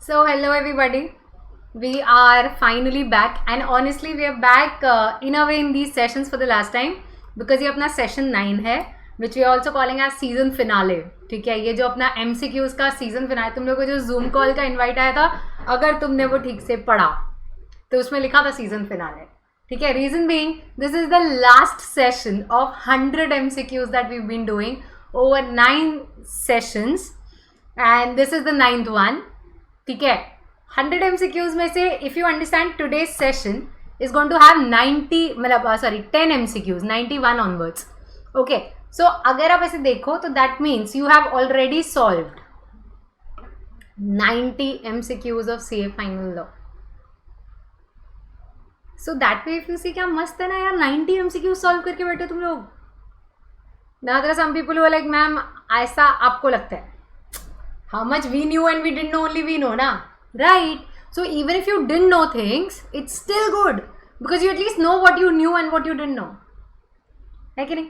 So, hello everybody. We are finally back, and honestly, we are back in a way in these sessions for the last time because ये अपना session 9 है, which we are also calling as season finale. ठीक है, ये जो अपना MCQs का season finale, तुम लोगों को जो Zoom call का invite आया था, अगर तुमने वो ठीक से पढ़ा, तो उसमें लिखा था season finale. ठीक है, reason being, this is the last session of 100 MCQs that we've been doing over 9 sessions, and this is the 9th one. ठीक है, 100 MCQs में से if you understand today's session is going to have 10 MCQs, 91 onwards. Okay, so अगर आप ऐसे देखो तो that means you have already solved 90 MCQs of CA final law. So that way if you see क्या मस्त है ना यार, 90 MCQs solve करके बैठे तुम लोग. Now there are some people who are like, ma'am ऐसा आपको लगता है. How much we knew and we didn't know, only we know, na? Right? So even if you didn't know things, it's still good because you at least know what you knew and what you didn't know. Okay?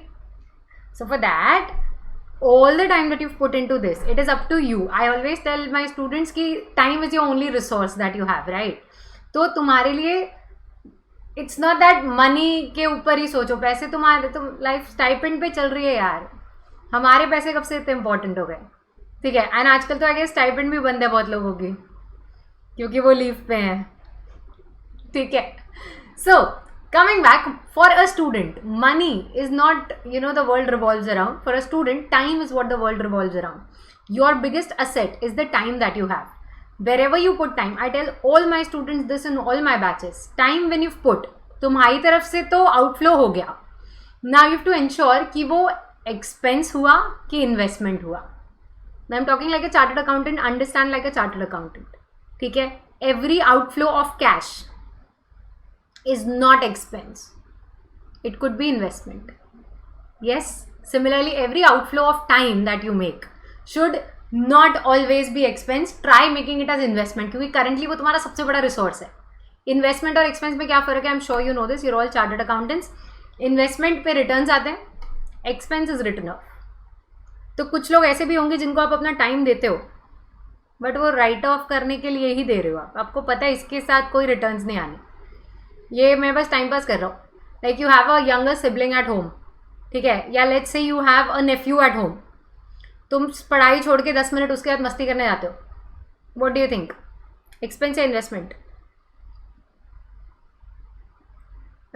So for that, all the time that you've put into this, it is up to you. I always tell my students कि time is your only resource that you have, right? तो तुम्हारे लिए it's not that money के ऊपर ही सोचो. पैसे तुम life stipend पे चल रही है यार. हमारे पैसे कब से इतने इंपॉर्टेंट हो गए? ठीक है, एंड आजकल तो आगे स्टाइपेंड भी बंद है बहुत लोगों की क्योंकि वो लीव पे हैं. ठीक है, सो coming back, for a student money is not the world revolves around. For a student time is what the world revolves around. Your biggest asset is the time that you have. wherever you put time, I tell all my students this in all my batches, time when you've put, तुम्हारी तरफ से तो outflow हो गया. now you have to ensure कि वो expense हुआ कि इन्वेस्टमेंट हुआ. I'm talking like a chartered accountant, understand like a chartered accountant. ठीक है, every outflow of cash is not expense. It could be investment. Yes, similarly every outflow of time that you make should not always be expense. Try making it as investment क्योंकि currently वो तुम्हारा सबसे बड़ा resource है. Investment और expense में क्या फ़र्क है? I'm sure you know this. You're all chartered accountants. Investment पे returns आते हैं, expense is written off. तो कुछ लोग ऐसे भी होंगे जिनको आप अपना टाइम देते हो बट वो राइट ऑफ करने के लिए ही दे रहे हो. आपको पता है इसके साथ कोई रिटर्न्स नहीं आने. ये मैं बस टाइम पास कर रहा हूँ. Like you have a younger sibling at home. ठीक है, या let's say you have a nephew at home. तुम पढ़ाई छोड़ के 10 मिनट उसके बाद मस्ती करने जाते हो. What do you think, expense या इन्वेस्टमेंट?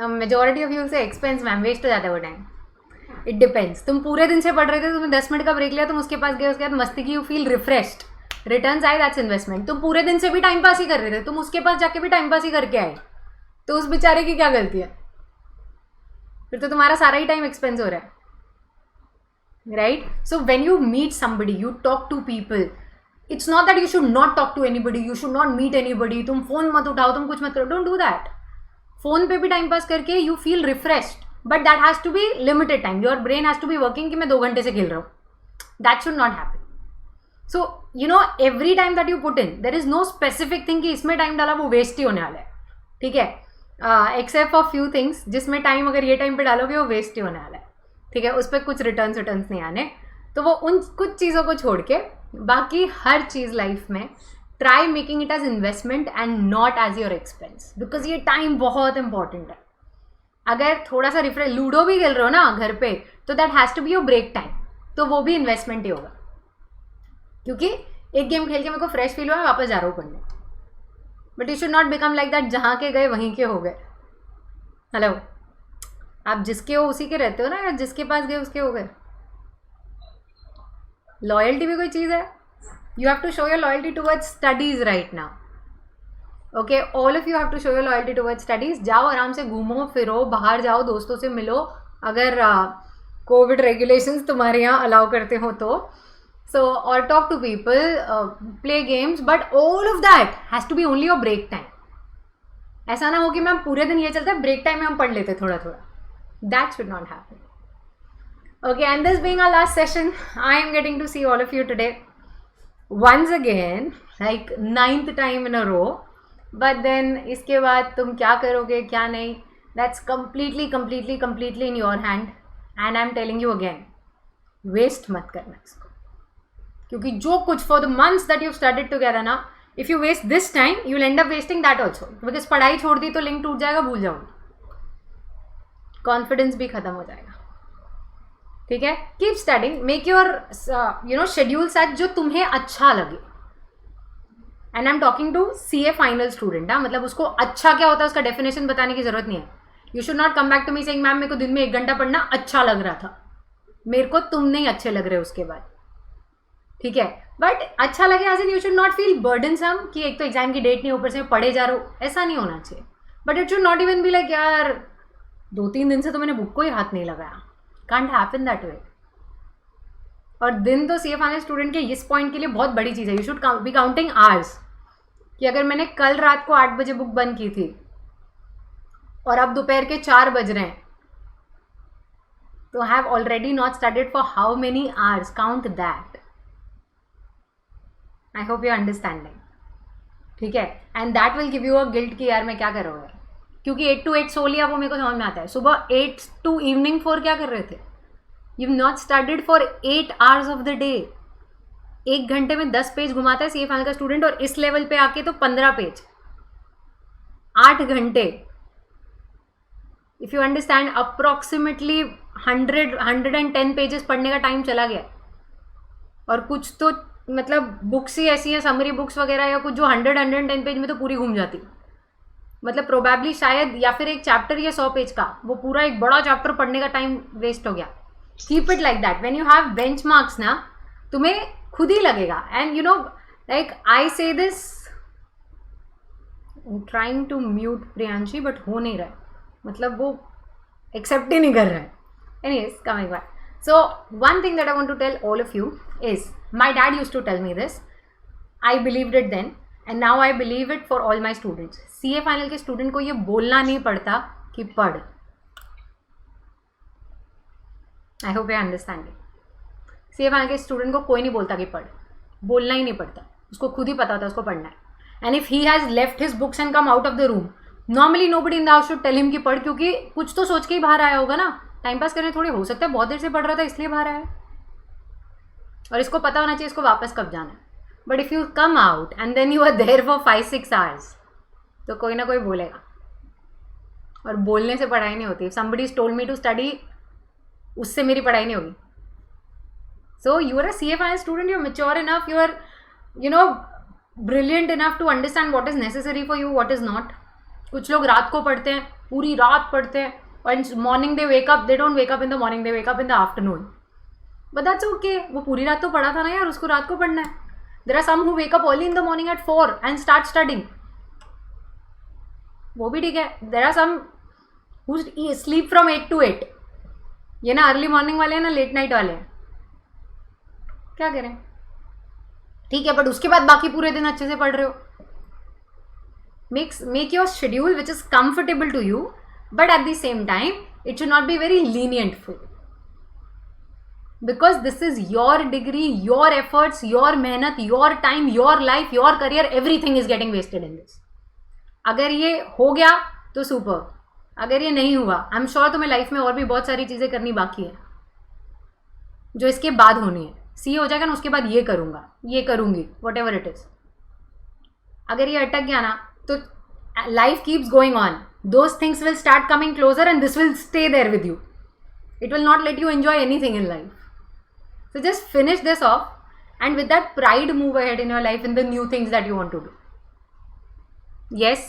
मेजोरिटी ऑफ यू से एक्सपेंस मैम, वेस्ट हो जाता है वो टाइम. It depends. तुम पूरे दिन से पढ़ रहे थे, तुमने 10 मिनट का ब्रेक लिया, तुम उसके पास गए, उसके बाद मस्ती की, यू फील रिफ्रेश्ड, रिटर्न्स आए, दैट्स इन्वेस्टमेंट. तुम पूरे दिन से भी टाइम पास ही कर रहे थे, तुम उसके पास जाके भी टाइम पास ही करके आए, तो उस बेचारे की क्या गलती है? फिर तो तुम्हारा सारा ही टाइम एक्सपेंस हो रहा है, right? So when you meet somebody, you talk to people. It's not that you should not talk to anybody, you should not meet anybody. तुम फोन मत उठाओ, तुम कुछ मत करो, डोंट डू दैट. फोन पे भी टाइम पास करके you feel refreshed, but that has to be limited time. Your brain has to be working कि मैं 2 घंटे से खेल रहा हूँ. That should not happen. So every time that you put in, there is no specific thing कि इसमें time डाला वो वेस्ट ही होने वाला है. ठीक है, एक्सेप्ट फॉर फ्यू थिंग्स जिसमें टाइम अगर ये टाइम पे डालोगे वो वेस्ट ही होने वाला है. ठीक है, उस पर कुछ रिटर्न्स नहीं आने. तो वो उन कुछ चीज़ों को छोड़ के बाकी हर चीज़ लाइफ में try making it as investment and not as your expense, because ये टाइम बहुत इंपॉर्टेंट है. अगर थोड़ा सा लूडो भी खेल रहे हो ना घर पे, तो that has to be your break time, तो वो भी इन्वेस्टमेंट ही होगा. क्योंकि एक गेम खेल के मेरे को फ्रेश फील हुआ, मैं वापस जा रहा हूँ पढ़ने. But you should not become like that, जहाँ के गए वहीं के हो गए. हेलो, आप जिसके हो उसी के रहते हो ना, या जिसके पास गए उसके हो गए? लॉयल्टी भी कोई चीज़ है. You have to show your loyalty towards studies right now. Okay, all of you have to show your loyalty towards studies. जाओ आराम से, घूमो फिरो, बाहर जाओ, दोस्तों से मिलो, अगर कोविड रेगुलेशंस तुम्हारे यहाँ अलाउ करते हो तो. सो और talk to people, play games, but all of that has to be only your break time. ऐसा ना हो कि मैम पूरे दिन ये चलता है, ब्रेक टाइम में हम पढ़ लेते थोड़ा थोड़ा. That should not happen. Okay, and this being our last session, I am getting to see all of you today once again, like 9th time in a row. But then इसके बाद तुम क्या करोगे क्या नहीं, that's completely in your hand. And I'm telling you again, waste मत करना इसको, क्योंकि जो कुछ for the months that you studied together ना, if you waste this time you will and up wasting that also, because पढ़ाई छोड़ दी तो लिंक टूट जाएगा, भूल जाओगे, कॉन्फिडेंस भी खत्म हो जाएगा. ठीक है. Keep studying, make your schedule set जो तुम्हें अच्छा लगे. And I am talking to CA final student. मतलब उसको अच्छा क्या होता है उसका डेफिनेशन बताने की जरूरत नहीं है. You should not come back to me saying ma'am मेरे को दिन में 1 घंटा पढ़ना अच्छा लग रहा था, मेरे को तुम नहीं अच्छे लग रहे उसके बाद. ठीक है. बट अच्छा लगे as in you should not feel burdensome कि एक तो एग्जाम की डेट नहीं, ऊपर से पढ़े जा रहे हो, ऐसा नहीं होना चाहिए. But it should not even be like यार 2-3 दिन से तो मैंने बुक को ही हाथ नहीं लगाया. Can't happen that way. और दिन तो CA फाइनल स्टूडेंट के इस पॉइंट के लिए बहुत बड़ी चीज़ है. You should be counting hours कि अगर मैंने कल रात को 8 बजे बुक बंद की थी और अब दोपहर के 4 बज रहे हैं, तो I have already not studied for how many hours. Count that. I hope you understanding. ठीक है. And that will give you a guilt कि यार मैं क्या कर रहा हूँ यार, क्योंकि 8 to 8 सो लिया, वो मेरे को समझ में आता है. सुबह 8 to इवनिंग 4 क्या कर रहे थे? You not studied for 8 hours of the day. 1 घंटे में 10 पेज घुमाता है CA फाइनल का स्टूडेंट, और इस लेवल पे आके तो 15 पेज, 8 घंटे. If you understand, approximately 110 pages पढ़ने का टाइम चला गया. और कुछ तो मतलब बुक्स ही ऐसी हैं, समरी बुक्स वगैरह या कुछ, जो 110 पेज में तो पूरी घूम जाती. मतलब प्रोबेबली शायद, या फिर एक चैप्टर या 100 पेज का, वो पूरा एक बड़ा चैप्टर पढ़ने का टाइम वेस्ट हो गया. Keep it like that. When you have benchmarks ना, तुम्हें खुद ही लगेगा. And you know, like I say this, trying to mute Priyanshi but हो नहीं रहा है, मतलब वो एक्सेप्ट ही नहीं कर रहा है. Anyways, coming back. So one thing that I want to tell all of you is, my dad used to tell me this. I believed it then and now I believe it for all my students. CA final के student को ये बोलना नहीं पड़ता कि पढ़. I hope you understand it. CA final के student को कोई नहीं बोलता कि पढ़, बोलना ही नहीं पड़ता, उसको खुद ही पता होता है उसको पढ़ना है. And if he has left his books and come out of the room, normally nobody in the house should tell him कि पढ़, क्योंकि कुछ तो सोच के ही बाहर आया होगा ना. टाइम पास करने थोड़ी हो सकता है बहुत देर से पढ़ रहा था इसलिए बाहर आया, और इसको पता होना चाहिए इसको वापस कब जाना है. But if you come out and then you are there for 5-6 hours, तो कोई ना कोई बोलेगा. और बोलने से पढ़ाई नहीं होती. Somebody told me to study, उससे मेरी पढ़ाई नहीं होगी. So you are a CA final student, you are mature enough, you are brilliant enough to understand what is necessary for you, what is not. कुछ लोग रात को पढ़ते हैं, पूरी रात पढ़ते हैं, और morning they wake up. They don't wake up in the morning, they wake up in the afternoon. But that's okay. वो पूरी रात तो पढ़ा था ना यार, उसको रात को पढ़ना है. There are some who wake up early in the morning at 4 and start studying, वो भी ठीक है. There are some who sleep from 8 to 8. ये ना अर्ली मॉर्निंग वाले हैं ना लेट नाइट वाले हैं, क्या करें. ठीक है, बट उसके बाद बाकी पूरे दिन अच्छे से पढ़ रहे हो. Make your schedule which is comfortable to you, but at the same time it should not be very lenient for you, because this is your degree, your efforts, your mehnat, your time, your life, your career, everything is getting wasted in this. अगर ये हो गया तो super, अगर ये नहीं हुआ आई am sure तुम्हें लाइफ में और भी बहुत सारी चीज़ें करनी बाकी है जो इसके बाद होनी है. CA हो जाएगा ना, उसके बाद ये करूँगा, ये करूँगी, वट एवर इट इज़. अगर ये अटक गया ना तो life keeps going on. Those things will start coming closer and this will stay there with you. It will not let you enjoy anything in life. So just finish this off and with that pride move ahead in your life in the new things that you want to do. Yes,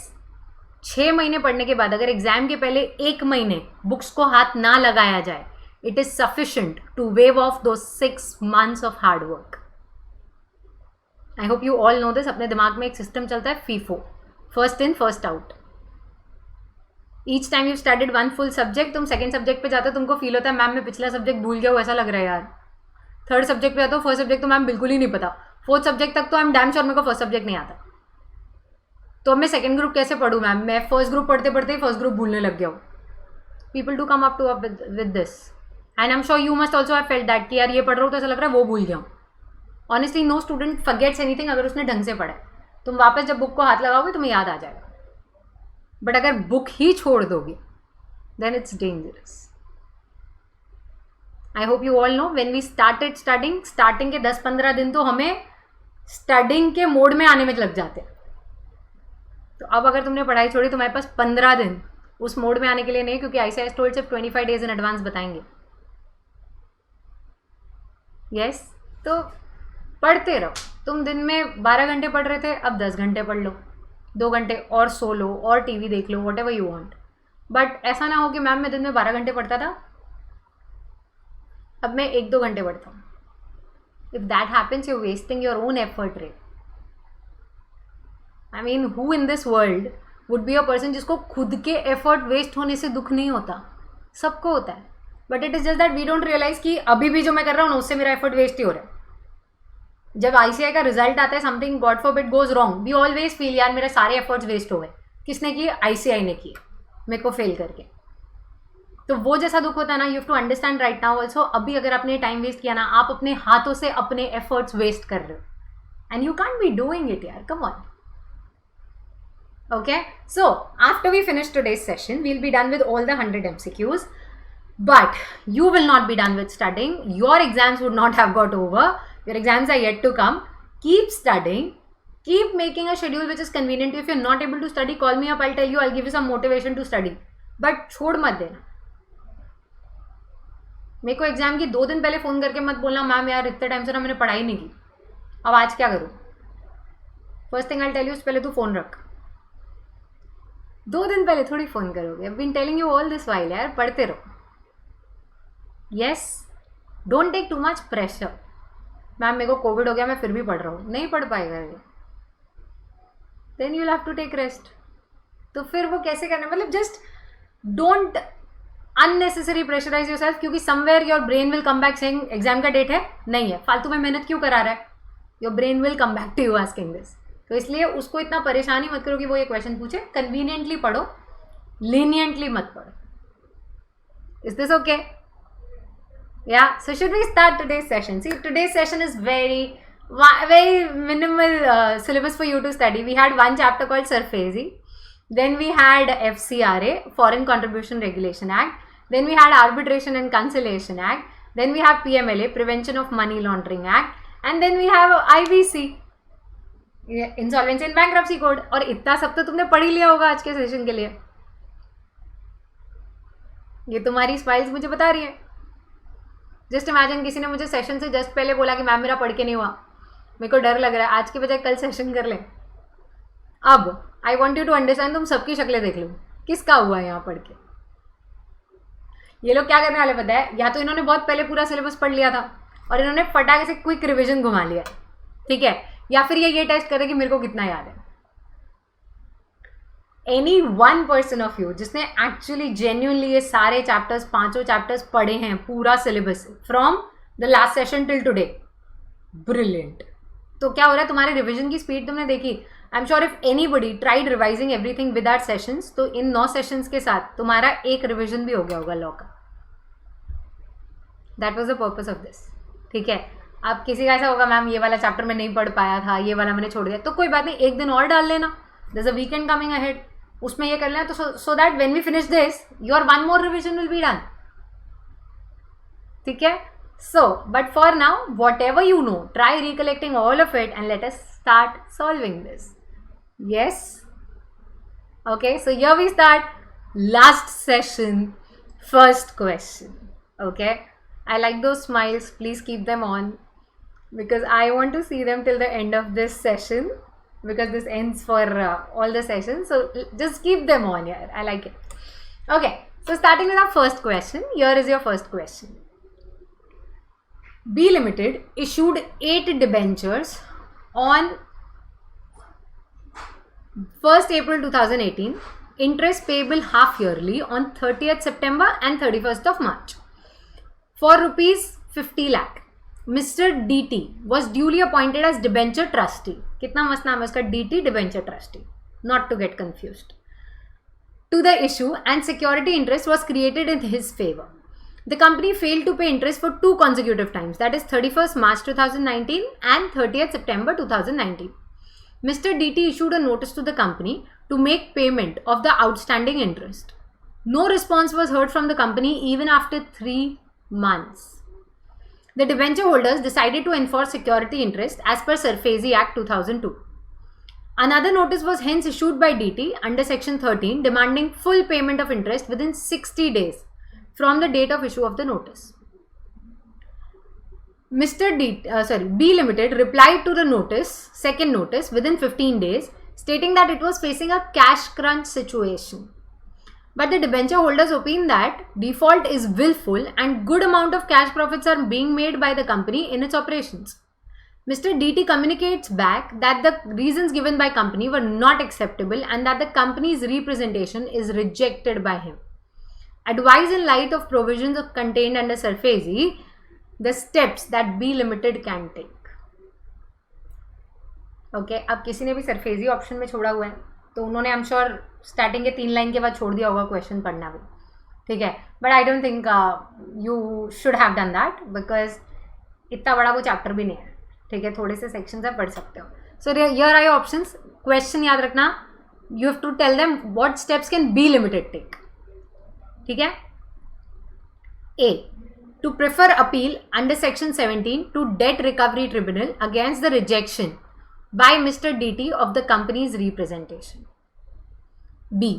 6 महीने पढ़ने के बाद अगर exam के पहले 1 महीने books को हाथ ना लगाया जाए, it is sufficient to wave off those 6 months of hard work. I hope you all know this. अपने दिमाग में एक सिस्टम चलता है FIFO, first in first out. Each time you studied 1 full subject, तुम सेकंड सब्जेक्ट पे जाते हो, तुमको फील होता है मैम मैं पिछला सब्जेक्ट भूल गया हूँ, ऐसा लग रहा है यार. थर्ड सब्जेक्ट पे आता हो, फर्स्ट सब्जेक्ट तो मैम बिल्कुल ही नहीं पता. फोर्थ सब्जेक्ट तक तो आई एम डैम श्योर मेरे को फर्स्ट सब्जेक्ट नहीं आता. तो अब मैं सेकंड ग्रुप कैसे पढ़ूँ मैम, मैं फर्स्ट ग्रुप पढ़ते पढ़ते ही फर्स्ट ग्रुप भूलने लग गया हूँ. People to come up to up with this and I am sure you must also have felt that कि यार ये पढ़ रहा हूँ तो ऐसा लग रहा है वो भूल गया हूँ. Honestly no student forgets anything अगर उसने ढंग से पढ़ा है. तुम वापस जब बुक को हाथ लगाओगे तुम्हें याद आ जाएगा. बट अगर बुक ही छोड़ दोगे then it's dangerous. I hope you all know when we started studying, starting के 10-15 दिन तो हमें स्टडिंग के मोड में आने में लग जाते हैं। तो अब अगर तुमने पढ़ाई छोड़ी, तुम्हारे पास 15 दिन उस मोड में आने के लिए नहीं, क्योंकि ICIS टोल्ड सिर्फ 25 डेज इन एडवांस बताएंगे। यस, तो पढ़ते रहो। तुम दिन में 12 घंटे पढ़ रहे थे, अब 10 घंटे पढ़ लो, 2 घंटे और सो लो और टीवी देख लो, whatever you want. But ऐसा ना हो कि मैम मैं दिन में 12 घंटे पढ़ता था, अब मैं 1-2 घंटे पढ़ता हूँ। If that happens, you wasting your own effort रे। I mean, who in this world would be a person जिसको खुद के एफर्ट वेस्ट होने से दुख नहीं होता? सबको होता है, but it is just that we don't realise कि अभी भी जो मैं कर रहा हूँ ना, उससे मेरा एफर्ट वेस्ट ही हो रहा है। जब ICI का रिजल्ट आता है, something God forbid goes wrong, we always feel यार मेरे सारे एफर्ट्स वेस्ट हो गए। किसने किए? ICI ने किए, मेरे को फेल करके। तो वो जैसा दुख होता है ना, you have to understand right now also, अभी अगर आपने टाइम वेस्ट किया ना, आप अपने हाथों से अपने एफर्ट्स वेस्ट कर रहे हो, and you can't be doing it यार, come on. Okay, so after we finish today's session, we'll be done with all the 100 MCQs, but you will not be done with studying. Your exams would not have got over. Your exams are yet to come. Keep studying. Keep making a schedule which is convenient. If you're not able to study, call me up. I'll tell you. I'll give you some motivation to study. But छोड़ मत देना। मेरे को exam की 2 दिन पहले phone करके मत बोलना मैम यार इतने टाइम से ना मैंने पढ़ाई नहीं की, अब आज क्या करूँ। First thing I tell you, पहले तू फ़ोन रख। 2 दिन पहले थोड़ी फ़ोन करोगे। I been telling you all this while यार, पढ़ते रहो। Yes, don't take too much pressure. Ma'am मेरे को कोविड हो गया, मैं फिर भी पढ़ रहा हूँ, नहीं पढ़ पाएगा ये, then you have to take rest. तो फिर वो कैसे करना, मतलब just don't unnecessary pressurise yourself, क्योंकि somewhere your brain will come back saying exam का डेट है, नहीं है, फालतू में मेहनत क्यों करा रहा है। Your brain will come back to you asking this. तो इसलिए उसको इतना परेशानी मत करो कि वो ये क्वेश्चन पूछे। कन्वीनियंटली पढ़ो, लीनियंटली मत पढ़ो। Is this okay? Yeah, so should we start today's session? See, today's session is very minimal syllabus for you to study. We had one chapter called SURFASI, then we had FCRA, Foreign Contribution Regulation Act, then we had Arbitration and Conciliation Act, then we have PMLA, Prevention of Money Laundering Act, and then we have IBC, Insolvency and Bankruptcy Code. और इतना सब तो तुमने पढ़ ही लिया होगा आज के सेशन के लिए। ये तुम्हारी स्माइल्स मुझे बता रही है। जस्ट इमेजिन किसी ने मुझे सेशन से जस्ट पहले बोला कि मैम मेरा पढ़ के नहीं हुआ, मेरे को डर लग रहा है, आज के बजाय कल सेशन कर लें। अब I want you to understand, तुम सबकी शक्लें देख लो, किसका हुआ है यहाँ पढ़ के। ये लोग क्या करने वाले पता है, या तो इन्होंने बहुत पहले पूरा सिलेबस पढ़ लिया था और इन्होंने फटाके से क्विक रिविजन घुमा लिया, ठीक है, या फिर ये टेस्ट करे कि मेरे को कितना याद है। Any one person of you जिसने एक्चुअली जेन्युइनली ये सारे चैप्टर्स, 5 चैप्टर्स पढ़े हैं, पूरा syllabus from the last session till today, brilliant. तो क्या हो रहा है, तुम्हारे रिविजन की स्पीड तुमने देखी। I am sure if anybody tried revising everything with our sessions, तो इन 9 सेशंस के साथ तुम्हारा एक रिविजन भी हो गया होगा लॉ का। That was the purpose of this, ठीक है। अब किसी का ऐसा होगा मैम ये वाला चैप्टर में नहीं पढ़ पाया था, ये वाला मैंने छोड़ दिया, तो कोई बात नहीं, एक दिन और डाल लेना, there is a weekend coming ahead, उसमें ये कर लेना, तो so that when we finish this your one more revision will be done, ठीक है। So but for now whatever you know, try recollecting all of it and let us start solving this. Yes, okay, so here we start last session, first question. Okay, I like those smiles, please keep them on because I want to see them till the end of this session, because this ends for all the sessions, so just keep them on here. I like it. Okay, so starting with our first question, here is your first question. B Limited issued 8 debentures on 1st April 2018, interest payable half yearly on 30th September and 31st of March for rupees 50 lakh. Mr. DT was duly appointed as debenture trustee. कितना मस्त नाम है उसका, DT debenture trustee, not to get confused. To the issue and security interest was created in his favor. The company failed to pay interest for 2 consecutive times, that is 31st March 2019 and 30th September 2019. Mr. DT issued a notice to the company to make payment of the outstanding interest. No response was heard from the company even after 3 months. The debenture holders decided to enforce security interest as per SARFAESI Act 2002. Another notice was hence issued by DT under Section 13 demanding full payment of interest within 60 days from the date of issue of the notice. B Limited replied to the notice, second notice, within 15 days, stating that it was facing a cash crunch situation. But the debenture holders opine that default is willful and good amount of cash profits are being made by the company in its operations. Mr. DT communicates back that the reasons given by company were not acceptable and that the company's representation is rejected by him. Advise in light of provisions contained under SARFAESI the steps that B Limited can take. Okay अब किसी ने भी सरफेजी option में छोड़ा हुआ है तो उन्होंने आई एम श्योर स्टार्टिंग के 3 लाइन के बाद छोड़ दिया होगा क्वेश्चन पढ़ना भी, ठीक है. But I don't think you should have done that because इतना बड़ा वो चैप्टर भी नहीं है, ठीक है. थोड़े से सेक्शन आप पढ़ सकते हो. So here are your options. Question याद रखना, you have to tell them what steps can be limited take, ठीक है. ए, to prefer appeal under Section 17 to Debt Recovery Tribunal against the rejection by Mr. DT of the company's representation. B,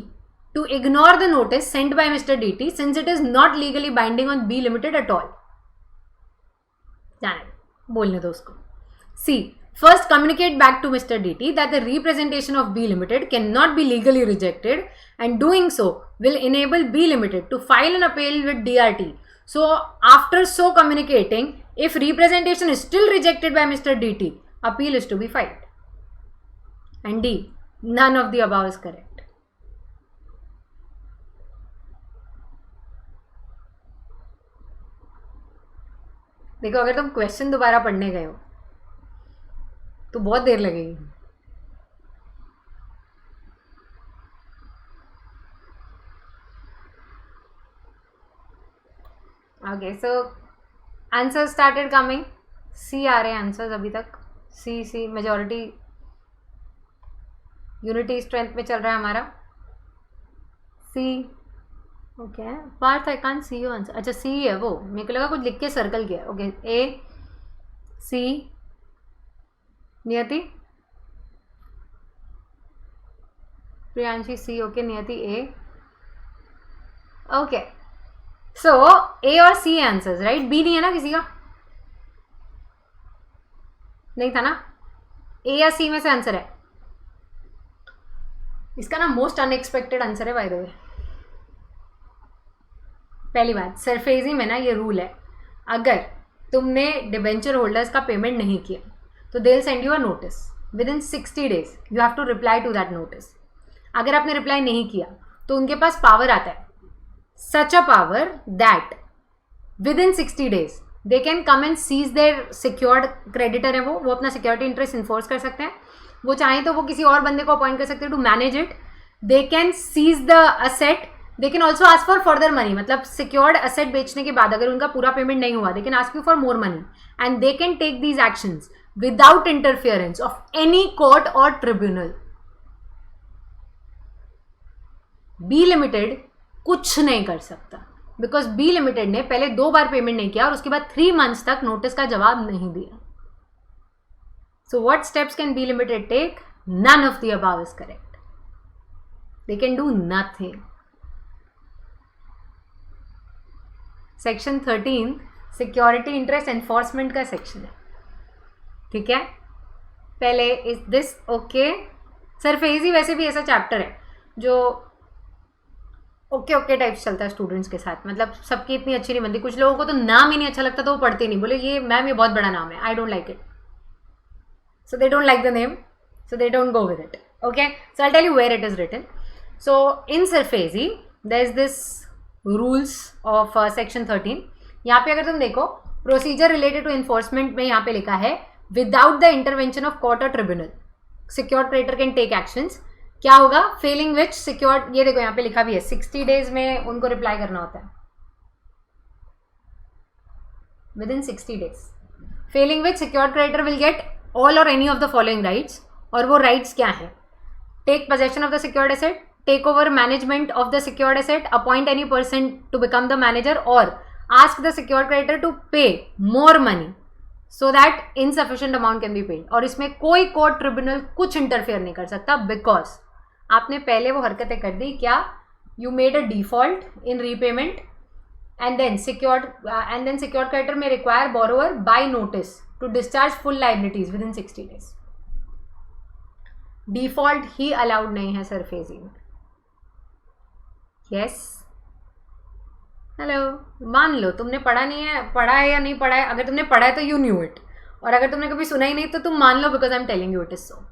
to ignore the notice sent by Mr. DT since it is not legally binding on B Limited at all. बोलने दो उसको. C, first communicate back to Mr. DT that the representation of B Limited cannot be legally rejected and doing so will enable B Limited to file an appeal with DRT. So after so communicating, if representation is still rejected by Mr. DT, appeal is to be filed. And D, none of the above is correct. देखो अगर तुम question दोबारा पढ़ने गए हो तो बहुत देर लगेगी. Okay so answer started coming. See आ रहे हैं आंसर्स अभी तक. सी मेजॉरिटी यूनिटी स्ट्रेंथ में चल रहा है हमारा. See okay Parth I can't see you answer. अच्छा सी है वो, मेरे को लगा कुछ लिख के सर्कल किया. ओके ए सी. नियति प्रियांशी सी. ओके नियति ए. ओके सो ए और सी आंसर्स राइट. बी नहीं है ना किसी का? नहीं था ना. ए या सी में से आंसर है. इसका ना मोस्ट अनएक्सपेक्टेड आंसर है बाय द वे. पहली बात, सरफेजी में ना ये रूल है, अगर तुमने डिबेंचर होल्डर्स का पेमेंट नहीं किया तो they will send you a notice within 60 days. You have to reply to that notice. अगर आपने रिप्लाई नहीं किया तो उनके पास पावर आता है, such a power that within 60 days they can come and seize their secured creditor है वो अपना security interest enforce कर सकते हैं. वो चाहें तो वो किसी और बंदे को अपॉइंट कर सकते हैं to manage it. They can seize the asset. They can also ask for further money. मतलब secured asset बेचने के बाद अगर उनका पूरा पेमेंट नहीं हुआ they can ask you for more money and they can take these actions without interference of any court or tribunal. B Limited कुछ नहीं कर सकता बिकॉज बी लिमिटेड ने पहले 2 बार पेमेंट नहीं किया और उसके बाद 3 months तक नोटिस का जवाब नहीं दिया. So what steps can be limited take? None of the above is correct. They can do nothing. Section 13 security interest enforcement का सेक्शन है, ठीक है. पहले इज दिस ओके. सरफेजी वैसे भी ऐसा चैप्टर है जो ओके टाइप चलता है स्टूडेंट्स के साथ. मतलब सबकी इतनी अच्छी नहीं बनती. कुछ लोगों को तो नाम ही नहीं अच्छा लगता तो वो पढ़ते नहीं, बोले ये मैम ये बहुत बड़ा नाम है, I don't like it, so they don't like the name, so they don't go with it. Okay so I tell you where it is written. So in SARFAESI there is this rules of section 13. यहाँ पे अगर तुम देखो procedure related to enforcement में यहाँ पे लिखा है without the intervention of court और tribunal secured creditor can take actions. क्या होगा? फेलिंग विच सिक्योर्ड, ये देखो यहाँ पे लिखा भी है 60 डेज में उनको रिप्लाई करना होता है, within 60 days. Failing which secured creditor will get all or any of the following rights. और वो राइट्स क्या है? Take possession of the secured asset, take over management of the secured asset, appoint any person to become the manager, और ask the secured creditor to pay more money so that insufficient amount can be paid. और इसमें कोई court tribunal कुछ interfere नहीं कर सकता, because आपने पहले वो हरकतें कर दी. क्या? You made a default in repayment and then secured creditor may require borrower by notice to discharge full liabilities within 60 days. Default he allowed नहीं है सरफेसी में. यस, हेलो, मान लो तुमने पढ़ा नहीं है, पढ़ा है या नहीं पढ़ा है. अगर तुमने पढ़ा है तो यू न्यू इट, और अगर तुमने कभी सुना ही नहीं तो तुम मान लो, because I am telling you it is so.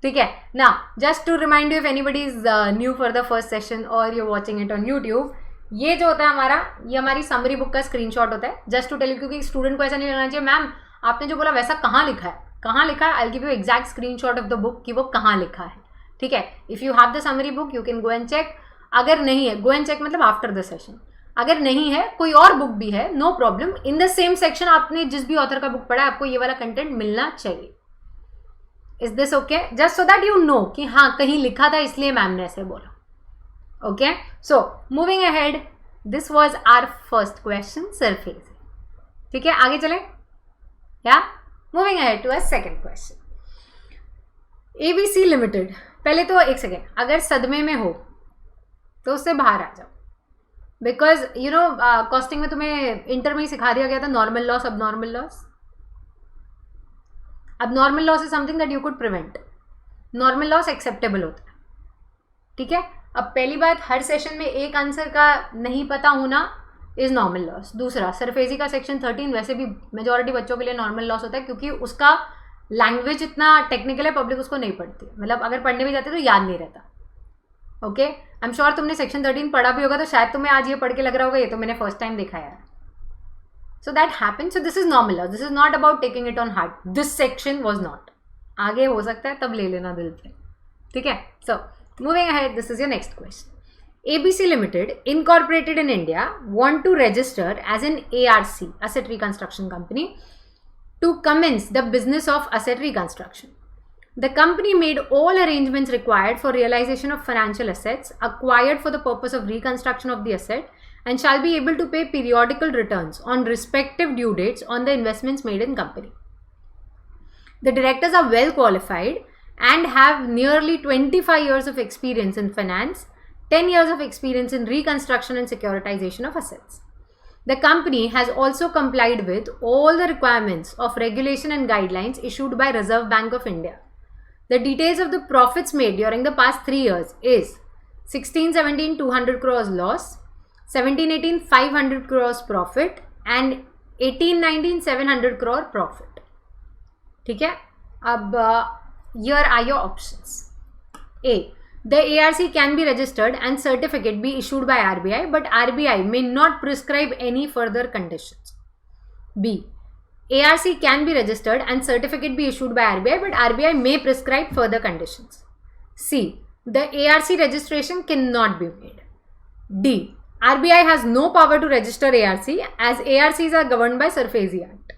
ठीक है ना. Just to remind you, if anybody is new for the first session और you watching it on YouTube, ये जो होता है हमारा, ये हमारी समरी बुक का स्क्रीनशॉट होता है. जस्ट टू टेल यू, क्योंकि स्टूडेंट को ऐसा नहीं लगना चाहिए मैम आपने जो बोला वैसा कहाँ लिखा है, कहाँ लिखा है. I give you exact screenshot of the book कि वो कहाँ लिखा है. ठीक है. If you have the summary book you can go and check. अगर नहीं है, गो एंड चेक मतलब आफ्टर द सेशन. अगर नहीं है, कोई और बुक भी है, no problem. In the same section आपने जिस भी ऑथर का बुक पढ़ा है, आपको ये वाला कंटेंट मिलना चाहिए. Is this okay? Just so that you no कि हाँ कहीं लिखा था इसलिए मैम ने ऐसे बोला. Okay, so moving ahead, this was our first question, surface. ठीक है, आगे चले. या moving ahead to a second question. ABC limited. पहले तो एक सेकेंड, अगर सदमे में हो तो उससे बाहर आ जाओ, बिकॉज यू नो कॉस्टिंग में तुम्हें इंटर में ही सिखा दिया गया था नॉर्मल लॉस, अब नॉर्मल लॉस. अब normal loss is something that you could prevent. Normal loss acceptable होता है. ठीक है. अब पहली बात, हर सेशन में एक आंसर का नहीं पता होना इज नॉर्मल लॉस. दूसरा, सरफेसी का सेक्शन 13 वैसे भी मेजॉरिटी बच्चों के लिए नॉर्मल लॉस होता है, क्योंकि उसका लैंग्वेज इतना टेक्निकल है, पब्लिक उसको नहीं पढ़ती. मतलब अगर पढ़ने भी जाते तो याद नहीं रहता. ओके, आई एम श्योर तुमने सेक्शन 13 पढ़ा भी होगा, तो शायद तुम्हें आज ये पढ़ के लग रहा होगा ये तो मैंने फर्स्ट टाइम देखा यार. So that happen. So this is normal loss. This is not about taking it on heart. This section was not. आगे हो सकता है तब ले लेना दिल पे. ठीक है. सो moving ahead, this is your next question. ABC Limited, incorporated in India, want to register as an ARC, Asset Reconstruction Company, to commence the business of asset reconstruction. The company made all arrangements required for realization of financial assets acquired for the purpose of reconstruction of the asset and shall be able to pay periodical returns on respective due dates on the investments made in company. The directors are well qualified and have nearly 25 years of experience in finance, 10 years of experience in reconstruction and securitization of assets. The company has also complied with all the requirements of regulation and guidelines issued by Reserve Bank of India. The details of the profits made during the past 3 years is 16-17 200 crores loss, 17-18 500 crores profit and 18-19 700 crore profit. ठीक है. अब here are your options. A. The ARC can be registered and certificate be issued by RBI, but RBI may not prescribe any further conditions. B. ARC can be registered and certificate be issued by RBI, but RBI may prescribe further conditions. C. The ARC registration cannot be made. D. RBI has no power to register ARC as ARCs are governed by SARFAESI Act.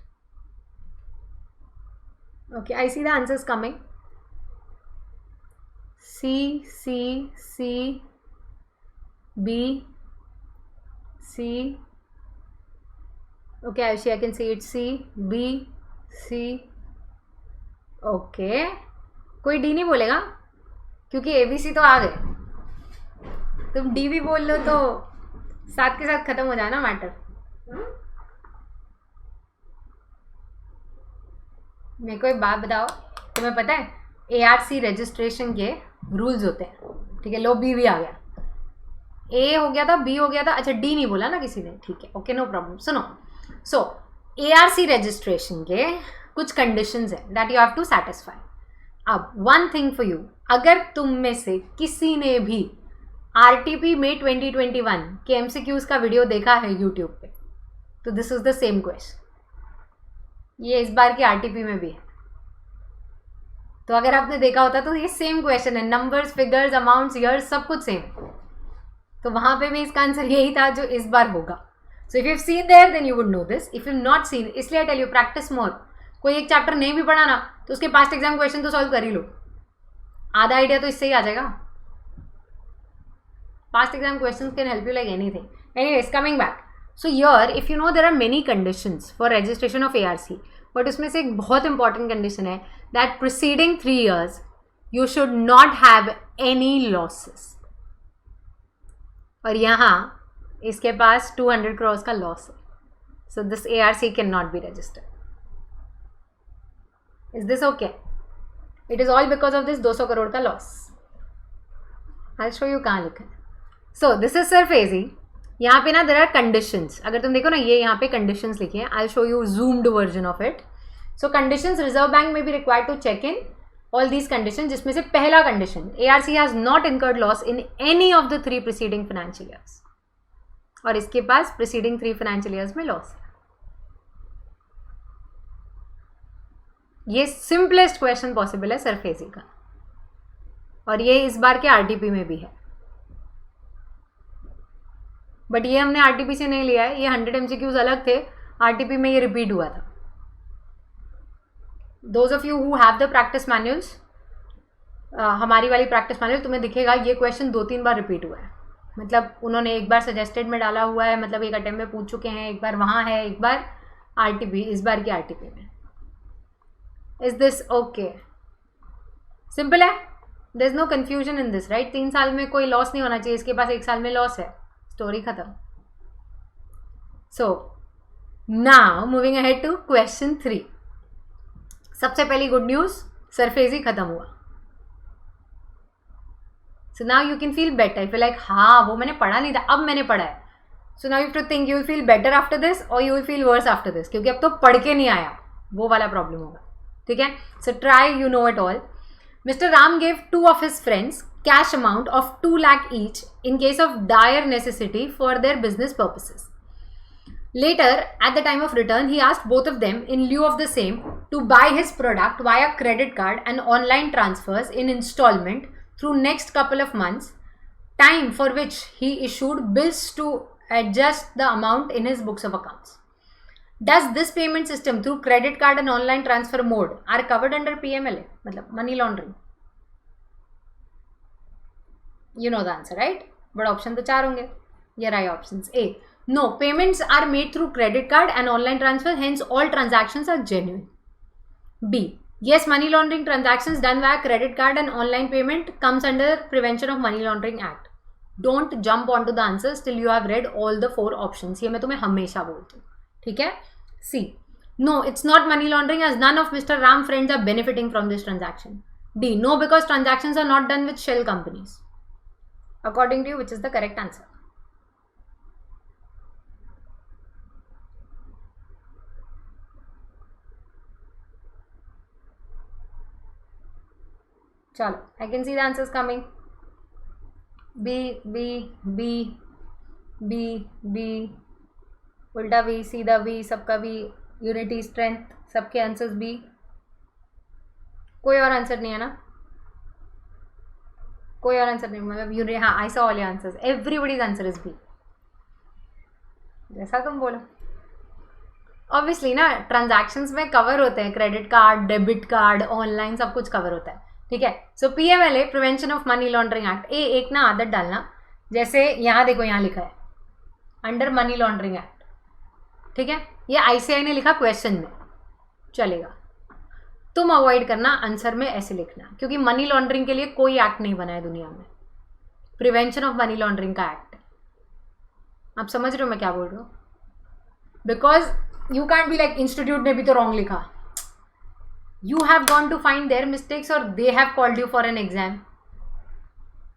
Okay, I see the answers coming. C, C, C, B, C. Okay, Ayushi, I can see it. C, B, C. Okay. कोई D नहीं बोलेगा क्योंकि ABC तो आ गए. तुम D भी बोल लो तो साथ के साथ खत्म हो जाए ना मैटर. मेरे को एक बात बताओ, तुम्हें पता है ARC रजिस्ट्रेशन के रूल्स होते हैं. ठीक है, लो B भी आ गया, A हो गया था, B हो गया था, अच्छा D नहीं बोला ना किसी ने. ठीक है, ओके, नो प्रॉब्लम. सुनो, सो ARC रजिस्ट्रेशन के कुछ कंडीशंस हैं that you have to satisfy. अब वन थिंग फॉर यू, अगर तुम में से किसी ने भी RTP में 2021 के MCQs का वीडियो देखा है यूट्यूब पे, तो this is the same question. ये इस बार की RTP में भी है. तो अगर आपने देखा होता तो ये सेम क्वेश्चन है, नंबर्स, फिगर्स, अमाउंट्स, ईयर्स, सब कुछ सेम. तो वहां पे भी इसका आंसर यही था जो इस बार होगा. So if you have seen there then you would know this. If you not seen, इसलिए I tell you practice more. कोई एक चैप्टर नहीं भी पढ़ा ना तो उसके पास्ट एग्जाम क्वेश्चन तो सॉल्व कर ही लो. आधा आइडिया तो इससे ही आ जाएगा. Past exam question can help you like anything. Anyways, coming back. So yeah if you know there are many conditions for registration of ARC, but उसमें से एक बहुत इंपॉर्टेंट कंडीशन है that preceding 3 years you should not have any losses. और यहाँ इसके पास 200 crores का लॉस है. So this ARC can not be registered. Is this okay? It is all because of this 200 crore का लॉस. आई शो यू कहाँ लिखा है. So this is SARFAESI. यहाँ पे ना देर आर कंडीशंस. अगर तुम देखो ना, ये यहाँ पे कंडीशंस लिखे हैं. I show you zoomed version of it. So conditions, Reserve Bank में be required to check in all these condition, जिसमें से पहला condition ARC has not incurred loss in any of the 3 preceding financial years. और इसके पास preceding 3 financial years में loss है. ये सिंपलेस्ट क्वेश्चन पॉसिबल है सरफेसी का, और ये इस बार के RTP में भी है. बट ये हमने RTP से नहीं लिया है. ये 100 MCQs अलग थे, RTP में ये रिपीट हुआ था. Those of you who have the practice manuals, हमारी वाली प्रैक्टिस मैनुअल, तुम्हें दिखेगा ये क्वेश्चन 2-3 बार रिपीट हुआ है. मतलब उन्होंने एक बार सजेस्टेड में डाला हुआ है, मतलब एक अटेम्प्ट में पूछ चुके हैं, एक बार वहाँ है, एक बार RTP, इस बार की RTP में. Is this okay? सिंपल है. There is no confusion in this, right? 3 साल में कोई लॉस नहीं होना चाहिए. इसके पास 1 साल में लॉस है. स्टोरी खत्म. So now moving ahead to question 3. सबसे पहली गुड न्यूज, सरफेसी खत्म हुआ. So now you can feel better. You feel like हाँ वो मैंने पढ़ा नहीं था, अब मैंने पढ़ा है. So now you too think you will feel better after this or you will feel worse after this, क्योंकि अब तो पढ़ के नहीं आया, वो वाला प्रॉब्लम होगा. ठीक है. So try, you know it all. Mr. Ram gave 2 of his friends cash amount of 2 lakh each in case of dire necessity for their business purposes. Later, at the time of return, he asked both of them in lieu of the same to buy his product via credit card and online transfers in installment through next couple of months, time for which he issued bills to adjust the amount in his books of accounts. Does this payment system through credit card and online transfer mode are covered under PMLA? मतलब money laundering. You know the answer, right? But option तो 4 होंगे. Here are options. A. No, payments are made through credit card and online transfer, hence all transactions are genuine. B. Yes, money laundering transactions done via credit card and online payment comes under Prevention of Money Laundering Act. Don't jump onto the answers till you have read all the 4 options. ये मैं तुम्हें हमेशा बोलती हूँ. ठीक है. C. No, it's not money laundering as none of Mr. Ram friends are benefiting from this transaction. D. No, because transactions are not done with shell companies. According to you, which is the correct answer? Chalo, I can see the answers coming. B, B, B, B, B. उल्टा भी, सीधा भी, सबका भी, unity, strength, सबके answers भी. कोई और आंसर नहीं है ना? कोई और आंसर नहीं, मतलब हाँ, I saw all your answers. Everybody's answer is B, जैसा तुम बोलो. ऑब्वियसली ना, ट्रांजैक्शंस में कवर होते हैं credit card, debit card, online, सब कुछ कवर होता है. ठीक है. सो PMLA, prevention of money laundering act. एक ना आदत डालना, जैसे यहाँ देखो, यहाँ लिखा है अंडर मनी लॉन्ड्रिंग एक्ट. ठीक है. ये ICAI ने लिखा क्वेश्चन में, चलेगा. तुम अवॉइड करना, आंसर में ऐसे लिखना, क्योंकि मनी लॉन्ड्रिंग के लिए कोई एक्ट नहीं बना है दुनिया में. प्रिवेंशन ऑफ मनी लॉन्ड्रिंग का एक्ट. आप समझ रहे हो मैं क्या बोल रहा हूँ? Because you can't be like institute ने भी तो रॉन्ग लिखा. You have gone to find their mistakes और they have called you for an exam.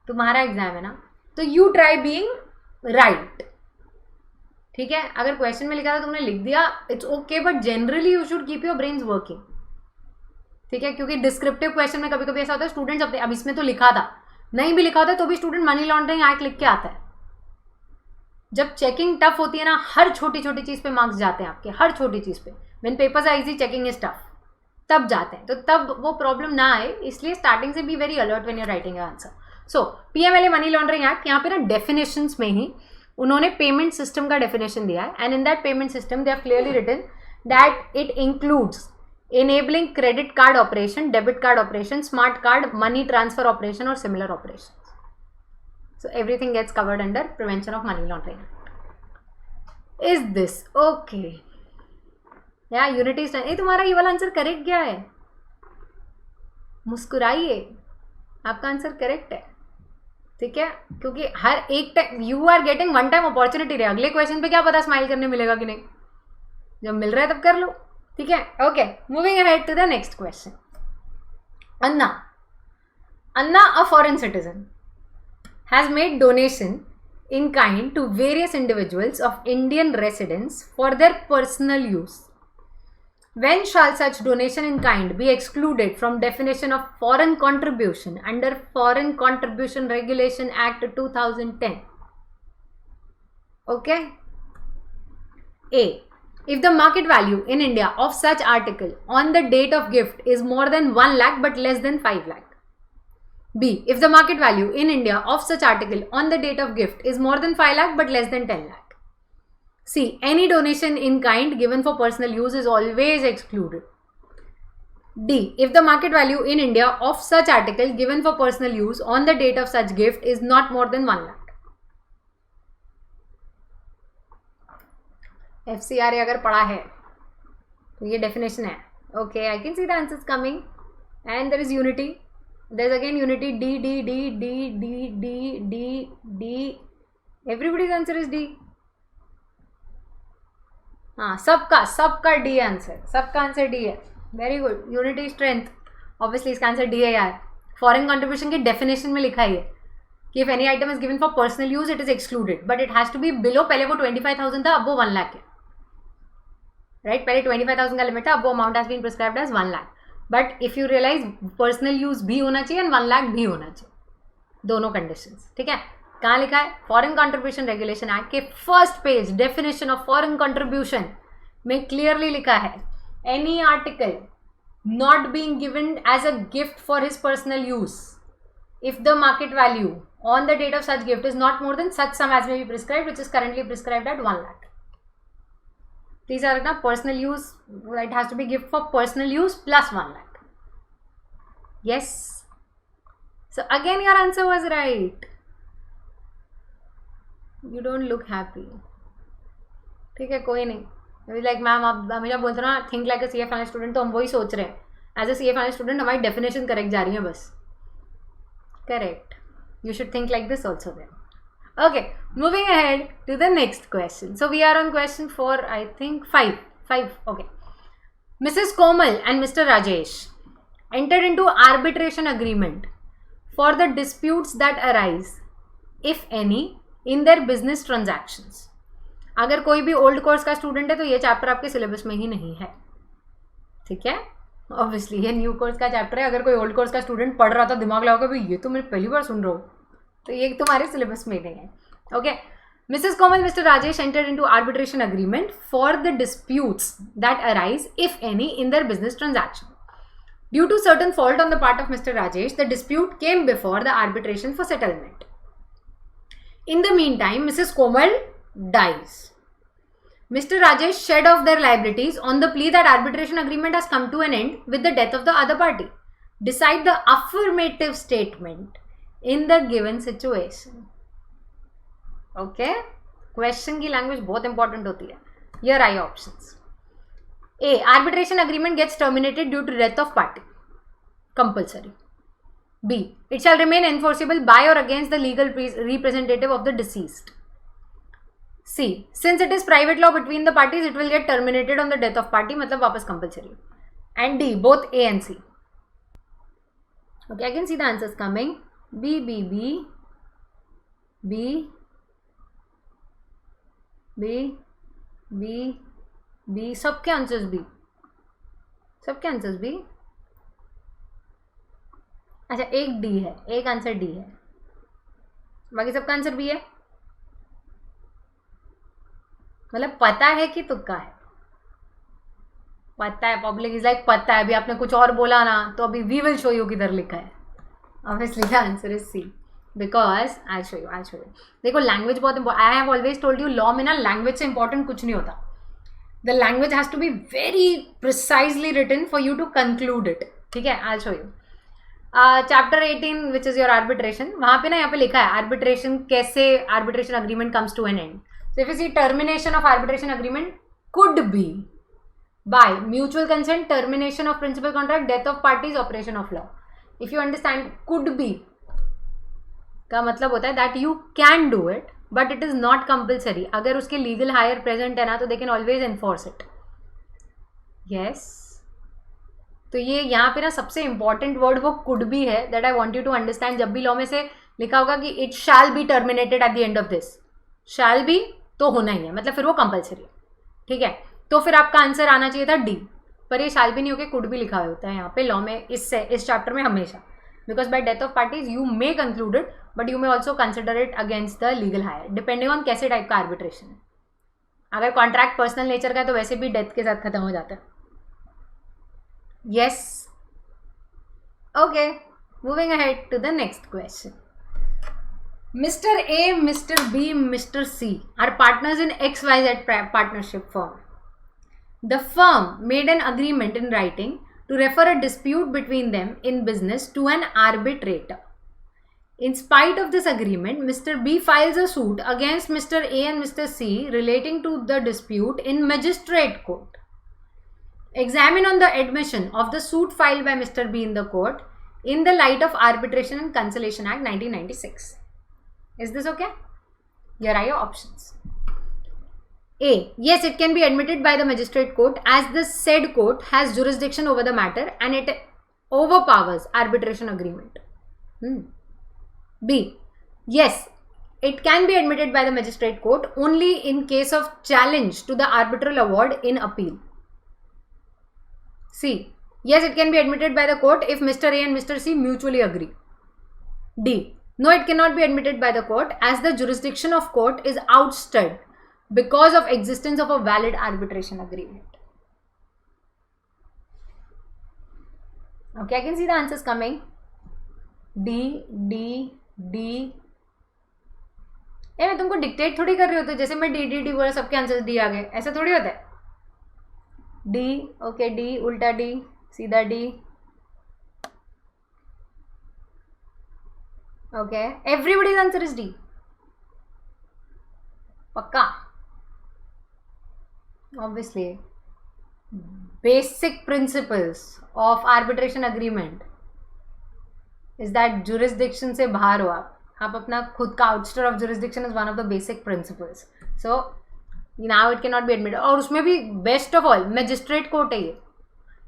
तुम्हारा एग्जाम है ना, तो यू ट्राई बीइंग राइट. ठीक है. अगर क्वेश्चन में लिखा था तुमने लिख दिया, it's okay, but generally you should keep your brains working. ठीक है. क्योंकि डिस्क्रिप्टिव क्वेश्चन में कभी कभी ऐसा होता है, स्टूडेंट्स अपने, अब इसमें तो लिखा था, नहीं भी लिखा होता है तो भी स्टूडेंट मनी लॉन्ड्रिंग एक्ट लिख के आता है. जब चेकिंग टफ होती है ना, हर छोटी छोटी चीज पे मार्क्स जाते हैं आपके, हर छोटी चीज पे. When papers are easy, checking is tough, तब जाते हैं. तो तब वो प्रॉब्लम ना आए, इसलिए स्टार्टिंग से be very alert when you are writing answer. So PMLA money laundering act, यहाँ पे ना डेफिनेशंस में ही उन्होंने पेमेंट सिस्टम का डेफिनेशन दिया है. And in that payment system they have clearly written that it includes enabling credit card operation, debit card operation, smart card, money transfer operation or similar operations. So everything gets covered under Prevention of Money Laundering Act. Is this okay या unity stand. तुम्हारा ये वाला answer correct क्या है? मुस्कुराइए, आपका answer correct है. ठीक है, क्योंकि हर एक time you are getting one time opportunity रहे. अगले क्वेश्चन पे क्या पता स्माइल करने मिलेगा कि नहीं. जब मिल रहा है तब कर लो. ठीक है, okay. Moving ahead to the next question. Anna a foreign citizen has made donation in kind to various individuals of Indian residents for their personal use. When shall such donation in kind be excluded from definition of foreign contribution under Foreign Contribution Regulation Act 2010? Okay. A. If the market value in India of such article on the date of gift is more than 1 lakh but less than 5 lakh. B. If the market value in India of such article on the date of gift is more than 5 lakh but less than 10 lakh. C. Any donation in kind given for personal use is always excluded. D. If the market value in India of such article given for personal use on the date of such gift is not more than 1 lakh. FCRA अगर पढ़ा है तो ये definition है. Okay, I can see the answers coming. And there is unity. There's again unity. D, D, D, D, D, D, D, D. Everybody's answer is D. हाँ, सबका D answer. सबका answer D है. Very good. Unity strength. Obviously इसका answer D है यार. Foreign contribution की definition में लिखा है कि if any item is given for personal use it is excluded but it has to be below. पहले वो 25,000 था, अब वो 1 लाख है. राइट, पहले 25,000 का लिमिट था, अब वो amount has been prescribed as 1 lakh. But if you realise personal use भी होना चाहिए एंड 1 लाख भी होना चाहिए. दोनों कंडीशंस. ठीक है, कहाँ लिखा है? फॉरेन कंट्रीब्यूशन रेगुलेशन एक्ट के first page definition of foreign contribution में क्लियरली लिखा है any article not being given as a gift for his personal use if the market value on the date of such gift is not more than such sum as may be prescribed which is currently prescribed at 1 lakh. These are now personal use. It has to be gift for personal use plus 1 lakh. Yes. So again your answer was right. You don't look happy. ठीक है, कोई नहीं. Like ma'am आप हमेशा बोलते ना think like a CA final student, तो हम वही सोच रहे हैं. As a CA final student हमारी डेफिनेशन करेक्ट जा रही है बस. Correct. You should think like this also then. Okay, moving ahead to the next question. So we are on question 4, I think 5. Okay. Mrs. Komal and Mr. Rajesh entered into arbitration agreement for the disputes that arise, if any, in their business transactions. अगर कोई भी old course का student है तो ये chapter आपके syllabus में ही नहीं है. ठीक है, ऑब्वियसली ये न्यू कोर्स का चैप्टर है. अगर कोई ओल्ड कोर्स का स्टूडेंट पढ़ रहा था दिमाग लगाओगे भाई ये तो मैं पहली बार सुन रहा हूँ, तो ये तुम्हारे सिलेबस में नहीं है. Okay. Mrs. Komal, Mr. Rajesh entered into arbitration agreement for the disputes that arise, if any, in their business transaction. Due to certain fault on the part of Mr. Rajesh, the dispute came before the arbitration for settlement. In the meantime, Mrs. Komal dies. Mr. Rajesh shed off their liabilities on the plea that arbitration agreement has come to an end with the death of the other party. Decide the affirmative statement in the given situation. Okay, question की language बहुत important होती है. Here I options. A, arbitration agreement gets terminated due to death of party, compulsory. B, it shall remain enforceable by or against the legal representative of the deceased. C, since it is private law between the parties it will get terminated on the death of party, मतलब वापस compulsory. And D, both A and C. Okay, I can see the answers coming. B B B B B B B, सबके answers B. सबके answers B. अच्छा, एक D है, एक answer D है, बाकी सबका आंसर बी है. मतलब पता है कि तुक्का है. पता है, पब्लिक इज लाइक पता है. अभी आपने कुछ और बोला ना तो अभी वी विल शो यू किधर लिखा है. Obviously the answer is C, because I show you. देखो लैंग्वेज बहुत important. I have always told you law में ना लैंग्वेज से इंपॉर्टेंट कुछ नहीं होता. The language has to be very precisely written for you to conclude it. ठीक है, I show you. Chapter 18 which is your arbitration, वहाँ पे ना यहाँ पे लिखा है आर्बिट्रेशन कैसे, arbitration agreement comes to an and. So if you see termination of arbitration agreement could be by mutual consent, termination of principal contract, death of parties, operation of law. If you understand could be का मतलब होता है that you can do it but it is not compulsory. अगर उसके legal hire present है ना तो they can always enforce it. Yes. तो ये यहाँ पे ना सबसे important word वो could be है that I want you to understand. जब भी law में से लिखा होगा कि it shall be terminated at the end of this, shall be तो होना ही है, मतलब फिर वो compulsory है. ठीक है, तो फिर आपका आंसर आना चाहिए था डी, पर ये शाल भी नहीं होके कुड भी लिखा होता है यहाँ पे लॉ में, इससे इस चैप्टर में हमेशा. Because by death of parties you may conclude it but you may also consider it against the legal higher, depending on कैसे टाइप का आर्बिट्रेशन है. अगर कॉन्ट्रैक्ट पर्सनल नेचर का है तो वैसे भी डेथ के साथ खत्म हो जाता है. Yes, okay, moving ahead to the next question. Mr. A, Mr. B, Mr. C are partners in XYZ partnership firm. The firm made an agreement in writing to refer a dispute between them in business to an arbitrator. In spite of this agreement, Mr. B files a suit against Mr. A and Mr. C relating to the dispute in magistrate court. Examine on the admission of the suit filed by Mr. B in the court in the light of Arbitration and Conciliation Act 1996. Is this okay? Here are your options. A. Yes, it can be admitted by the magistrate court as the said court has jurisdiction over the matter and it overpowers arbitration agreement. B. Yes, it can be admitted by the magistrate court only in case of challenge to the arbitral award in appeal. C. Yes, it can be admitted by the court if Mr. A and Mr. C mutually agree. D. No, it cannot be admitted by the court as the jurisdiction of court is ousted because of existence of a valid arbitration agreement. Okay, I can see the answers coming. D, D, D. मैं तुमको dictate थोड़ी कर रही होती, जैसे मैं D D D बोला सबके आंसर्स डी आ गए, ऐसा थोड़ी होता है. डी, ओके, डी, उल्टा डी, सीधा D. Okay, everybody's answer is D. Pakka. Obviously, basic principles of arbitration agreement is that jurisdiction से बाहर हो आप अपना खुद का ouster of jurisdiction is one of the basic principles. So now it cannot be admitted. और उसमें भी best of all magistrate court है ये.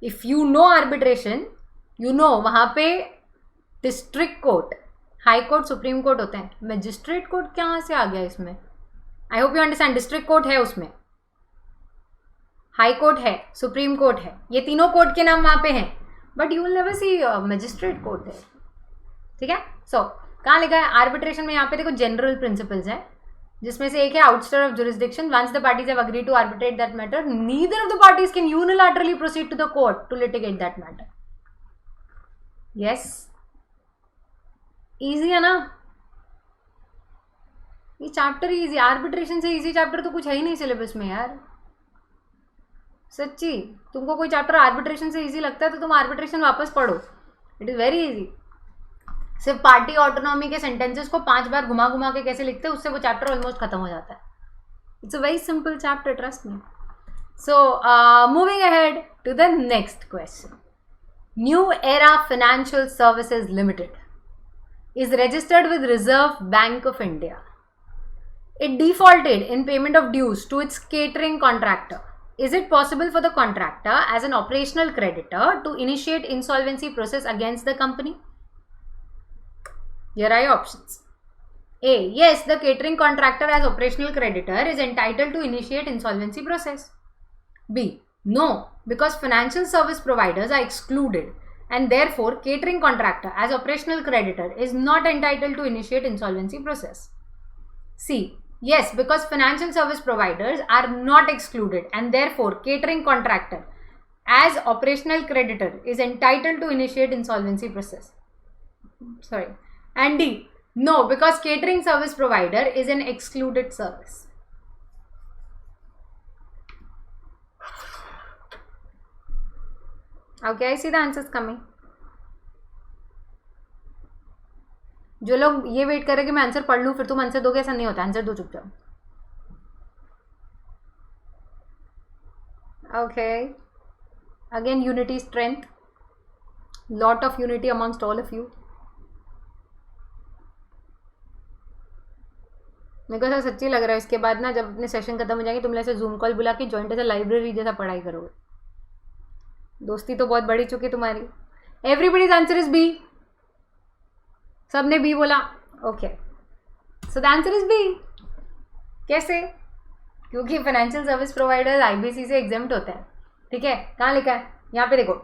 If you know arbitration, you know वहाँ पे district court, high court, supreme court होते हैं. Magistrate court कहाँ से आ गया इसमें? I hope you understand. District court है उसमें, हाई कोर्ट है, सुप्रीम कोर्ट है, ये तीनों कोर्ट के नाम वहाँ पे हैं, but you will never see magistrate court है. ठीक है, सो कहाँ लिखा है आर्बिट्रेशन में? यहाँ पे देखो जनरल प्रिंसिपल्स है, जिसमें से एक है ouster of jurisdiction. Once the parties have agreed to arbitrate that matter, neither of the parties can unilaterally proceed to the court to litigate that matter. Yes, easy है ना ये चैप्टर? इजी, आर्बिट्रेशन से easy chapter तो कुछ है ही नहीं syllabus में यार. सच्ची, तुमको कोई चैप्टर आर्बिट्रेशन से इजी लगता है तो तुम आर्बिट्रेशन वापस पढ़ो. It is very easy. सिर्फ पार्टी ऑटोनॉमी के सेंटेंसेस को 5 बार घुमा घुमा के कैसे लिखते हैं, उससे वो चैप्टर ऑलमोस्ट खत्म हो जाता है. It's a very simple chapter, trust me. So moving ahead to the next question. New era financial services limited is registered with Reserve Bank of India. It defaulted in payment of dues to its catering contractor. Is it possible for the contractor as an operational creditor to initiate insolvency process against the company? Here are your options. A. Yes, the catering contractor as operational creditor is entitled to initiate insolvency process. B. No, because financial service providers are excluded and therefore catering contractor as operational creditor is not entitled to initiate insolvency process. C. Yes, because financial service providers are not excluded and therefore catering contractor as operational creditor is entitled to initiate insolvency process. Sorry. And D. No, because catering service provider is an excluded service. Okay, I see the answers coming. जो लोग ये wait कर रहे कि मैं answer पढ़ लूँ फिर तुम आंसर दोगे, ऐसा नहीं होता. आंसर दो चुपचाप. Okay. Again, unity, strength. Lot of unity amongst all of you. मेरे को ऐसा सच्ची लग रहा है इसके बाद ना, जब अपने सेशन खत्म हो जाएंगे, तुम ऐसे जूम कॉल बुला के जॉइंट ऐसे लाइब्रेरी जैसा पढ़ाई करोगे. दोस्ती तो बहुत बढ़ी चुकी तुम्हारी. Everybody's answer is B. सबने बी बोला. Okay, so the answer is B. कैसे? क्योंकि फाइनेंशियल सर्विस प्रोवाइडर आईबीसी से एग्जेम्प्ट होता है. ठीक है, कहाँ लिखा है? यहाँ पे देखो,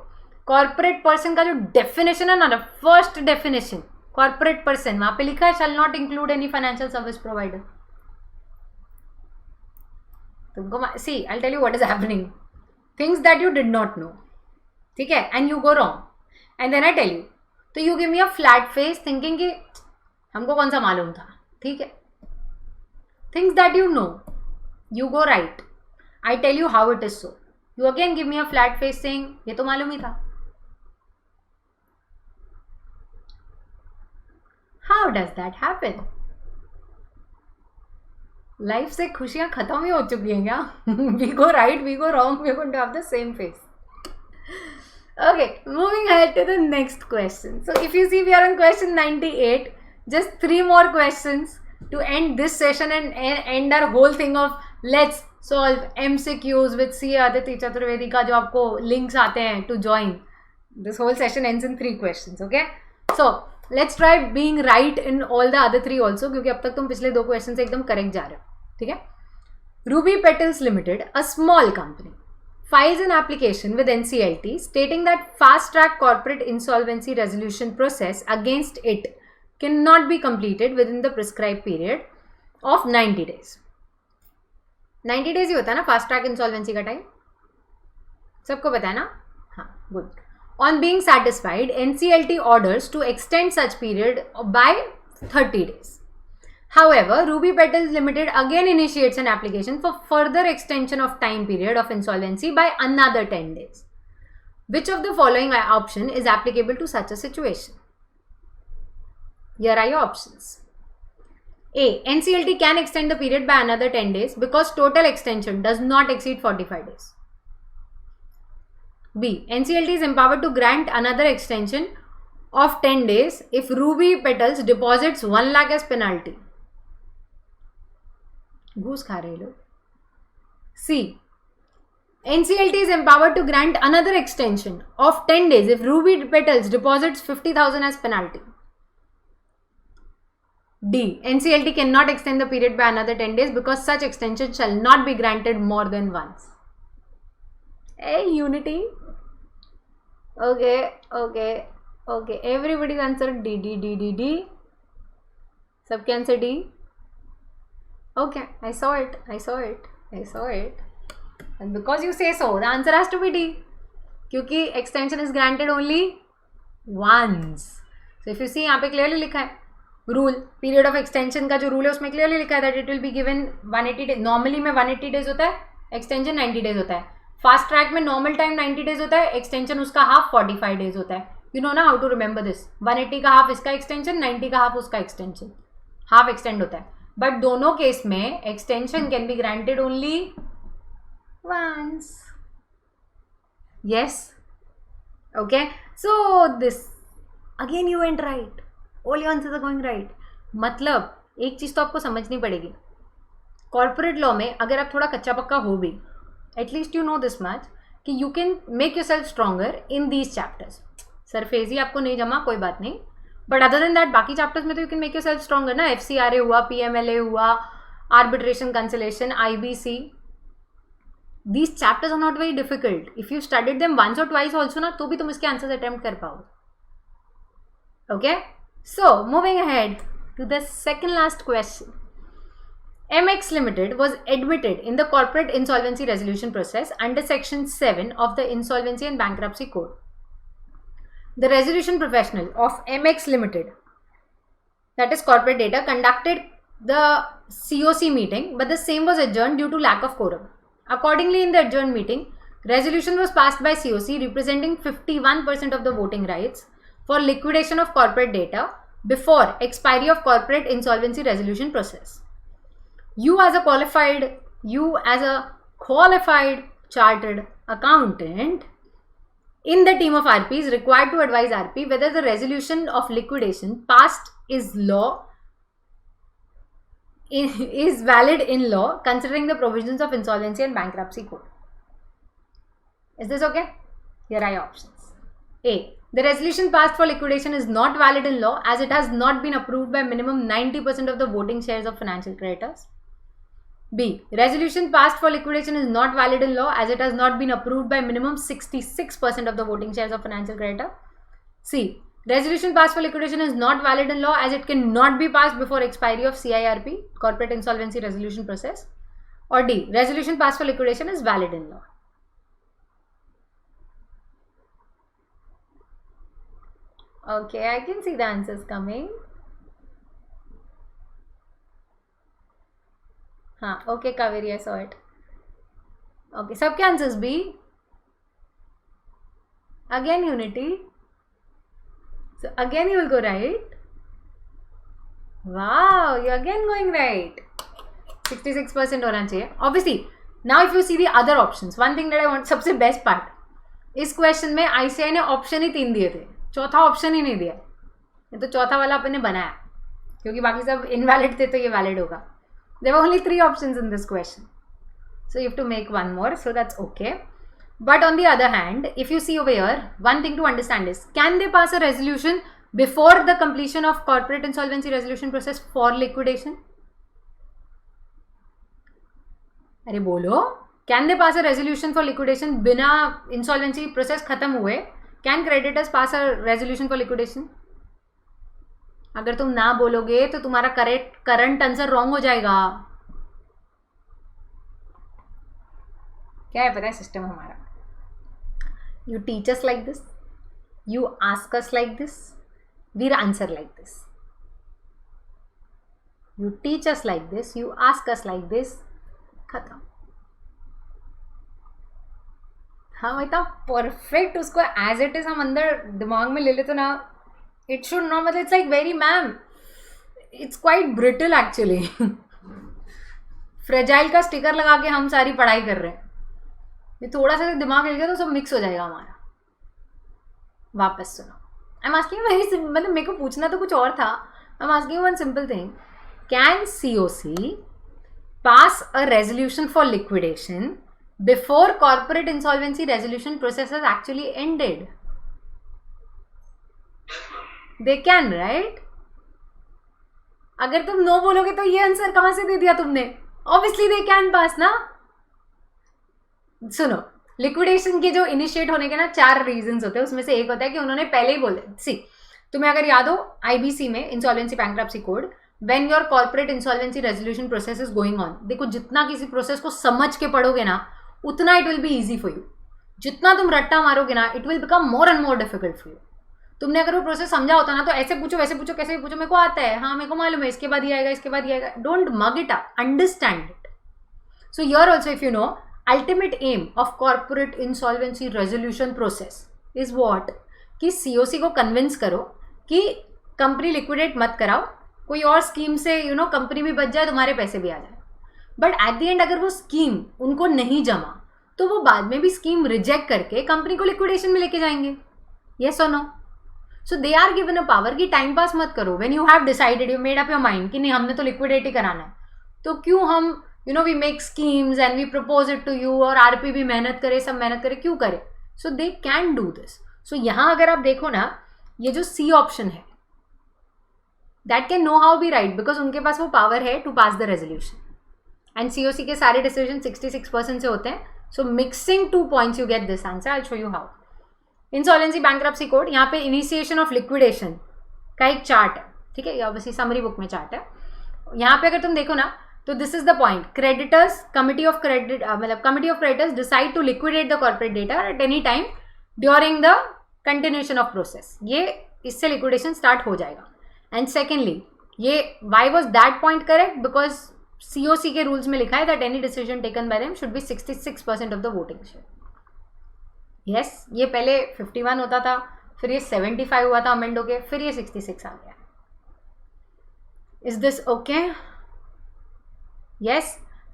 कॉर्पोरेट पर्सन का जो डेफिनेशन है ना, फर्स्ट डेफिनेशन, कॉर्पोरेट पर्सन, वहां पे लिखा है shall not include any financial service provider. तुमको see I tell you what is happening, things that you did not know. ठीक है, and you go wrong and then I tell you, तो you give me a flat face thinking कि हमको कौन सा मालूम था. ठीक है, things that you know you go right, I tell you how it is so, you again give me a flat face saying ये तो मालूम ही था. How does that happen? Life से खुशियां खत्म ही हो चुकी हैं क्या? We go right, we go wrong, we are going to have the same face. Okay, moving ahead to the next question. So if you see, we are on question 98, just 3 more questions to end this session and end our whole thing of let's solve MCQs with C. Aditi Chaturvedi का जो आपको links आते हैं to join. This whole session ends in 3 questions, okay? So let's try being right in all the other 3 also, क्योंकि अब तक तुम पिछले 2 questions से एकदम correct जा रहे हो. ठीक है? Ruby Petals Limited, a small company, files an application with NCLT stating that fast track corporate insolvency resolution process against it cannot be completed within the prescribed period of 90 days. 90 days ही होता है ना fast track insolvency का time, सबको पता है ना? हाँ, good. On being satisfied, NCLT orders to extend such period by 30 days. However, Ruby Petals Limited again initiates an application for further extension of time period of insolvency by another 10 days. Which of the following option is applicable to such a situation? Here are your options. A. NCLT can extend the period by another 10 days because total extension does not exceed 45 days. B. NCLT is empowered to grant another extension of 10 days if Ruby Petals deposits 1 lakh as penalty. घूस खा रहे लोग. C. NCLT is empowered to grant another extension of 10 days if Ruby Petals deposits 50,000 as penalty. D. NCLT cannot extend the period by another 10 days because such extension shall not be granted more than once. Hey, unity. Okay. Everybody's answered D. सबके answer D. Okay, I saw it. And because you say so, the answer has to be D. क्योंकि extension is granted only once. So if you see, यहाँ पे clearly लिखा है rule, period of extension का जो rule है उसमें clearly लिखा है that it will be given 180 days. Normally में 180 डेज होता है, एक्सटेंशन 90 डेज होता है. फास्ट ट्रैक में नॉर्मल टाइम 90 डेज होता है, एक्सटेंशन उसका हाफ 45 डेज होता है. यू नो ना हाउ टू रिमेंबर दिस. 180 का हाफ इसका एक्सटेंशन, 90 का हाफ उसका एक्सटेंशन, हाफ एक्सटेंड होता है. बट दोनों केस में extension can be granted only once. Yes, okay. So this again you went right. All your answers are going right. मतलब एक चीज़ तो आपको समझनी पड़ेगी, कॉर्पोरेट लॉ में अगर आप थोड़ा कच्चा पक्का हो भी, at least you know this much कि you can make yourself stronger in these chapters. SARFAESI आपको नहीं जमा, कोई बात नहीं, बट अदर देन दैट बाकी चैप्टर्स में तो you can make yourself stronger ना. FCRA हुआ, PMLA हुआ, arbitration conciliation, IBC, these chapters are not very difficult. If you studied them once or twice also ना, तो भी तुम इसके आंसर्स अटेम्प्ट कर पाओ. Okay, so moving ahead to the second last question. MX Limited was admitted in the corporate insolvency resolution process under section 7 of the Insolvency and Bankruptcy Code. The resolution professional of MX Limited, that is corporate data, conducted the COC meeting, but the same was adjourned due to lack of quorum. Accordingly, in the adjourned meeting, resolution was passed by COC representing 51% of the voting rights for liquidation of corporate data before expiry of corporate insolvency resolution process. You as a qualified chartered accountant in the team of RP is required to advise RP whether the resolution of liquidation passed is valid in law considering the provisions of insolvency and bankruptcy code. Is this okay? Here are your options. A. The resolution passed for liquidation is not valid in law as it has not been approved by minimum 90% of the voting shares of financial creditors. B. Resolution passed for liquidation is not valid in law as it has not been approved by minimum 66% of the voting shares of financial creditor. C. Resolution passed for liquidation is not valid in law as it cannot be passed before expiry of CIRP, Corporate Insolvency Resolution Process. Or D. Resolution passed for liquidation is valid in law. Okay, I can see the answers coming. Okay, Kaveri, I saw it. Okay, सबके answers B. Again unity. So again you will go right. Wow, you're again going right. 66% होना चाहिए. Obviously, now if you see the other options, one thing that I want, सबसे best part, इस question में ICAI ने option ही 3 दिए थे, चौथा option ही नहीं दिया. ये तो चौथा वाला अपन ने बनाया क्योंकि बाकी सब इनवैलिड थे तो ये वैलिड होगा. There were only 3 options in this question, so you have to make one more, so that's okay. But on the other hand, if you see over here, one thing to understand is, can they pass a resolution before the completion of corporate insolvency resolution process for liquidation? अरे बोलो, can they pass a resolution for liquidation बिना insolvency process खत्म हुए? Can creditors pass a resolution for liquidation? अगर तुम ना बोलोगे तो तुम्हारा करंट आंसर रॉन्ग हो जाएगा. क्या है पता है सिस्टम हमारा? You teach us like this, you ask us like this, we'll answer like this. You teach us like this, you ask us like this, खत्म. हाँ इतना परफेक्ट उसको एज इट इज हम अंदर दिमाग में ले लेते ना, इट शुड नॉट, मतलब it's like very ma'am, it's quite brittle actually. Fragile का स्टिकर लगा के हम सारी पढ़ाई कर रहे हैं. ये थोड़ा सा दिमाग हिल गया तो सब मिक्स हो जाएगा हमारा. वापस सुनो. आई एम आस्किंग वेरी, मतलब मेरे को पूछना तो कुछ और था. I am asking one simple thing. Can COC pass a resolution for liquidation before corporate insolvency resolution process has actually ended? They can, right? अगर तुम नो बोलोगे तो ये आंसर कहां से दे दिया तुमने? ऑब्वियसली दे कैन पास ना. सुनो, लिक्विडेशन के जो इनिशिएट होने के ना 4 रीजंस होते हैं. उसमें से एक होता है कि उन्होंने पहले ही बोले. सी, तुम्हें अगर याद हो IBC में, insolvency bankruptcy code, when your corporate insolvency resolution process is going on, देखो जितना किसी प्रोसेस को समझ के पढ़ोगे ना उतना it will be easy for you. जितना तुम रट्टा मारोगे ना it will become more and more difficult for you. तुमने अगर वो प्रोसेस समझा होता ना तो ऐसे पूछो वैसे पूछो कैसे भी पूछो, मेरे को आता है, हाँ मेरे को मालूम है, इसके बाद ये आएगा, इसके बाद ये आएगा. Don't mug it up, understand it. So here also if you no, ultimate aim of corporate insolvency resolution process is what, कि COC को कन्विंस करो कि कंपनी लिक्विडेट मत कराओ, कोई और स्कीम से कंपनी भी बच जाए, तुम्हारे पैसे भी आ जाए. बट एट द एंड अगर वो स्कीम उनको नहीं जमा तो वो बाद में भी स्कीम रिजेक्ट करके कंपनी को लिक्विडेशन में लेके जाएंगे. येस और no? So they are given a power कि टाइम पास मत करो. When you have decided, you made up your mind कि नहीं हमने तो लिक्विडेट ही कराना है, तो क्यों हम we make schemes and we propose it to you, और RP भी मेहनत करे, सब मेहनत करे, क्यों करे? So they can do this. So यहाँ अगर आप देखो ना, ये जो C ऑप्शन है that can no how be right, because उनके पास वो पावर है to pass the resolution. And COC के सारे डिसीजन 66% से होते हैं. So mixing 2 points you get this answer. I will show you how. Insolvency bankruptcy code, यहाँ पे इनिशिएशन ऑफ लिक्विडेशन का एक चार्ट है, ठीक है, ये ऑब्वियसली समरी बुक में चार्ट है. यहाँ पे अगर तुम देखो ना तो this is the point. Creditors, committee of creditors decide to liquidate the corporate debtor at any time during the continuation of process. ये इससे लिक्विडेशन स्टार्ट हो जाएगा. एंड सेकेंडली, ये why was that point correct? Because COC के rules में लिखा है that any decision taken by them should be 66% of the voting share. Yes, ये पहले 51 होता था, फिर ये 75 हुआ था अमेंड होके, फिर ये 66 आ गया. Is this okay? Yes.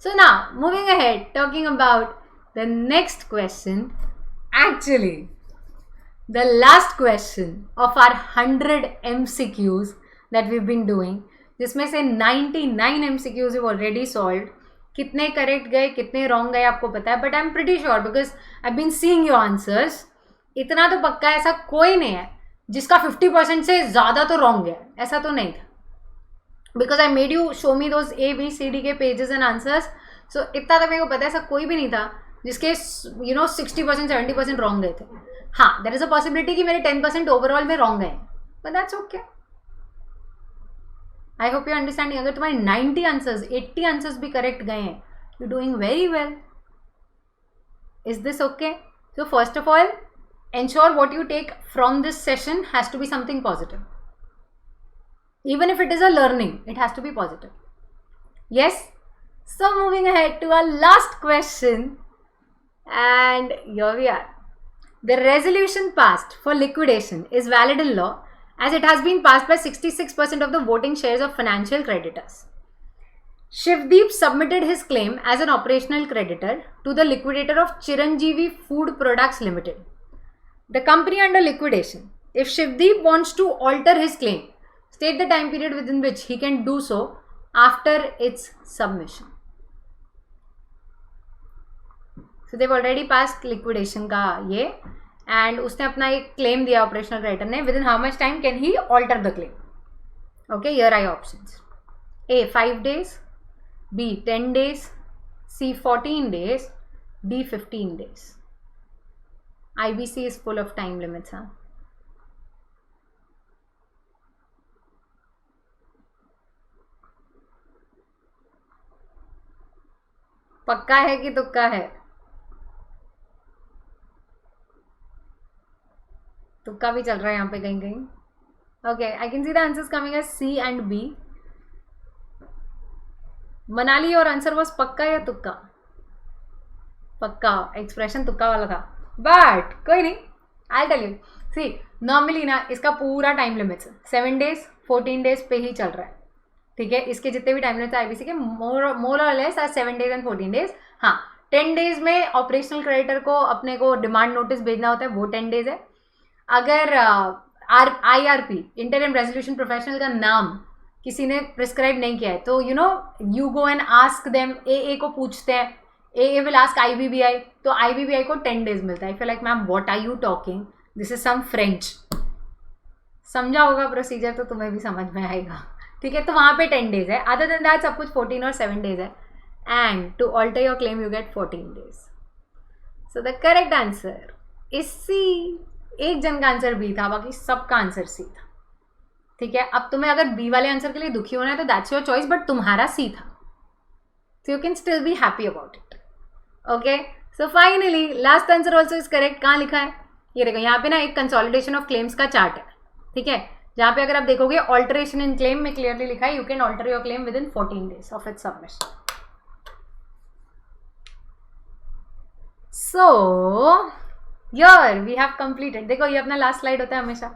So now moving ahead, talking about The next question, actually the last question of our 100 MCQs that we've been doing, जिसमें से 99 MCQs we've already solved. कितने करेक्ट गए कितने रॉन्ग गए आपको पता है, but I am pretty sure because I been seeing your answers. इतना तो पक्का है, ऐसा कोई नहीं है जिसका 50% से ज़्यादा तो रॉन्ग है, ऐसा तो नहीं था. Because I made you show me those ABCD के पेजेस एंड आंसर्स. सो इतना तो मेरे को पता है, ऐसा कोई भी नहीं था जिसके 60% 70% रॉन्ग गए थे. हाँ, देयर इज अ पॉसिबिलिटी कि मेरे 10% ओवरऑल में रॉन्ग गए, but that's okay. I hope you understanding. अगर तुम्हारे 90 आंसर्स 80 आंसर्स भी करेक्ट गए हैं, you doing very well. Is this okay? So first of all, ensure what you take from this session has to be something positive. Even if it is a learning, it has to be positive. Yes? So moving ahead to our last question, and here we are. The resolution passed for liquidation is valid in law as it has been passed by 66% of the voting shares of financial creditors. Shivdeep submitted his claim as an operational creditor to the liquidator of Chiranjeevi Food Products Limited, the company under liquidation. If Shivdeep wants to alter his claim, state the time period within which he can do so after its submission. So they've already passed liquidation का ये, and उसने अपना एक claim दिया operational creditor ने. Within how much time can he alter the claim? Okay, here are options. A 5 days, B 10 days, C 14 days, D 15 days. IBC is full of time limits, huh? पक्का है कि तुक्का है? तुक्का भी चल रहा है यहाँ पे कहीं कहीं. Okay, I can see the answers coming as C and B. Manali, और आंसर was पक्का या तुक्का? पक्का. एक्सप्रेशन तुक्का वाला था, बट कोई नहीं. I tell you, see normally ना इसका पूरा टाइम लिमिट्स 7 days 14 days पे ही चल रहा है. ठीक है, इसके जितने भी टाइम लिमिट्स IBC के मोर और less are 7 days and 14 days. हाँ, 10 days में ऑपरेशनल क्रेडिटर को अपने को डिमांड नोटिस भेजना होता है, वो 10 days है. अगर IRP इंटरिम रेजोल्यूशन प्रोफेशनल का नाम किसी ने प्रिस्क्राइब नहीं किया है तो you go and ask them. AA को पूछते हैं, AA will ask IBBI, तो IBBI को 10 days मिलता है. I feel like ma'am what are you talking, this is some French. समझा होगा प्रोसीजर तो तुम्हें भी समझ में आएगा. ठीक है, तो वहाँ पे 10 days है. अदर देन दैट सब कुछ 14 और 7 days है. And to alter your claim you get 14 days. So the correct answer is C. एक जन का आंसर B था, बाकी सबका आंसर C था. ठीक है, अब तुम्हें अगर B वाले आंसर के लिए दुखी होना है तो दैट्स योर चॉइस, बट तुम्हारा C था, so you can still be happy about it. Okay, so finally last answer also is correct. कहाँ लिखा है? ये देखो यहाँ पे ना एक कंसोलिडेशन ऑफ क्लेम्स का चार्ट है. ठीक है, जहाँ पे अगर आप देखोगे ऑल्टरेशन इन क्लेम में क्लियरली लिखा है you can alter your claim within 14 days of its submission. So here we have completed. देखो ये अपना लास्ट स्लाइड होता है हमेशा,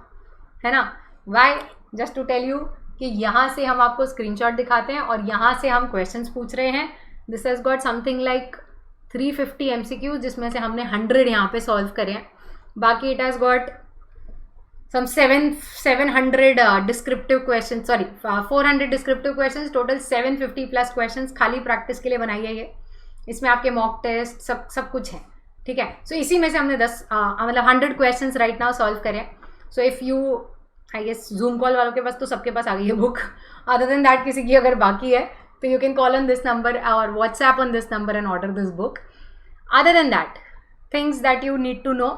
है ना? Why? Just to tell you कि यहाँ से हम आपको स्क्रीनशॉट दिखाते हैं और यहाँ से हम क्वेश्चंस पूछ रहे हैं. This has got something like 350 MCQs, जिसमें से हमने 100 यहाँ पे सॉल्व करे हैं. बाकी it has got some 700 descriptive question, sorry 400 descriptive question, total 750 plus question खाली प्रैक्टिस के लिए बनाई है ये. इसमें आपके मॉक टेस्ट सब कुछ है. ठीक है, सो इसी में से हमने 100 क्वेश्चन राइट नाउ सॉल्व करें. So if you, I guess zoom call वालों के पास तो सबके पास आ गई है बुक. अदर देन दैट किसी की अगर बाकी है तो you can call on this number or WhatsApp on this number and order this book. Other than that, things that you need to know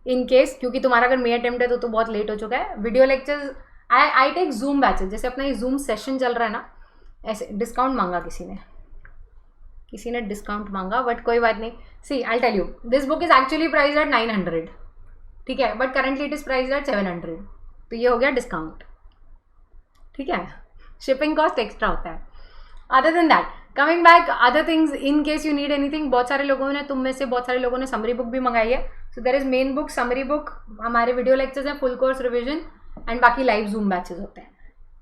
in case, क्योंकि तुम्हारा अगर मे अटेम्प्ट है तो बहुत लेट हो चुका है. Video lectures I take zoom batches. जैसे अपना ये जूम सेशन चल रहा है ना, ऐसे डिस्काउंट मांगा किसी ने डिस्काउंट मांगा, बट कोई बात नहीं. See I tell you, this book is actually price at 900. ठीक है, but currently it is price at 700. तो ये हो गया डिस्काउंट. ठीक है, शिपिंग कॉस्ट एक्स्ट्रा होता है. Other than that, coming back, other things in case you need anything. बहुत सारे लोगों ने, तुम में से बहुत सारे लोगों ने समरी बुक भी मंगाई है. So there is main book, summary book, हमारे वीडियो लेक्चर्स हैं, फुल कोर्स रिविजन, एंड बाकी लाइव जूम बैचेस होते हैं.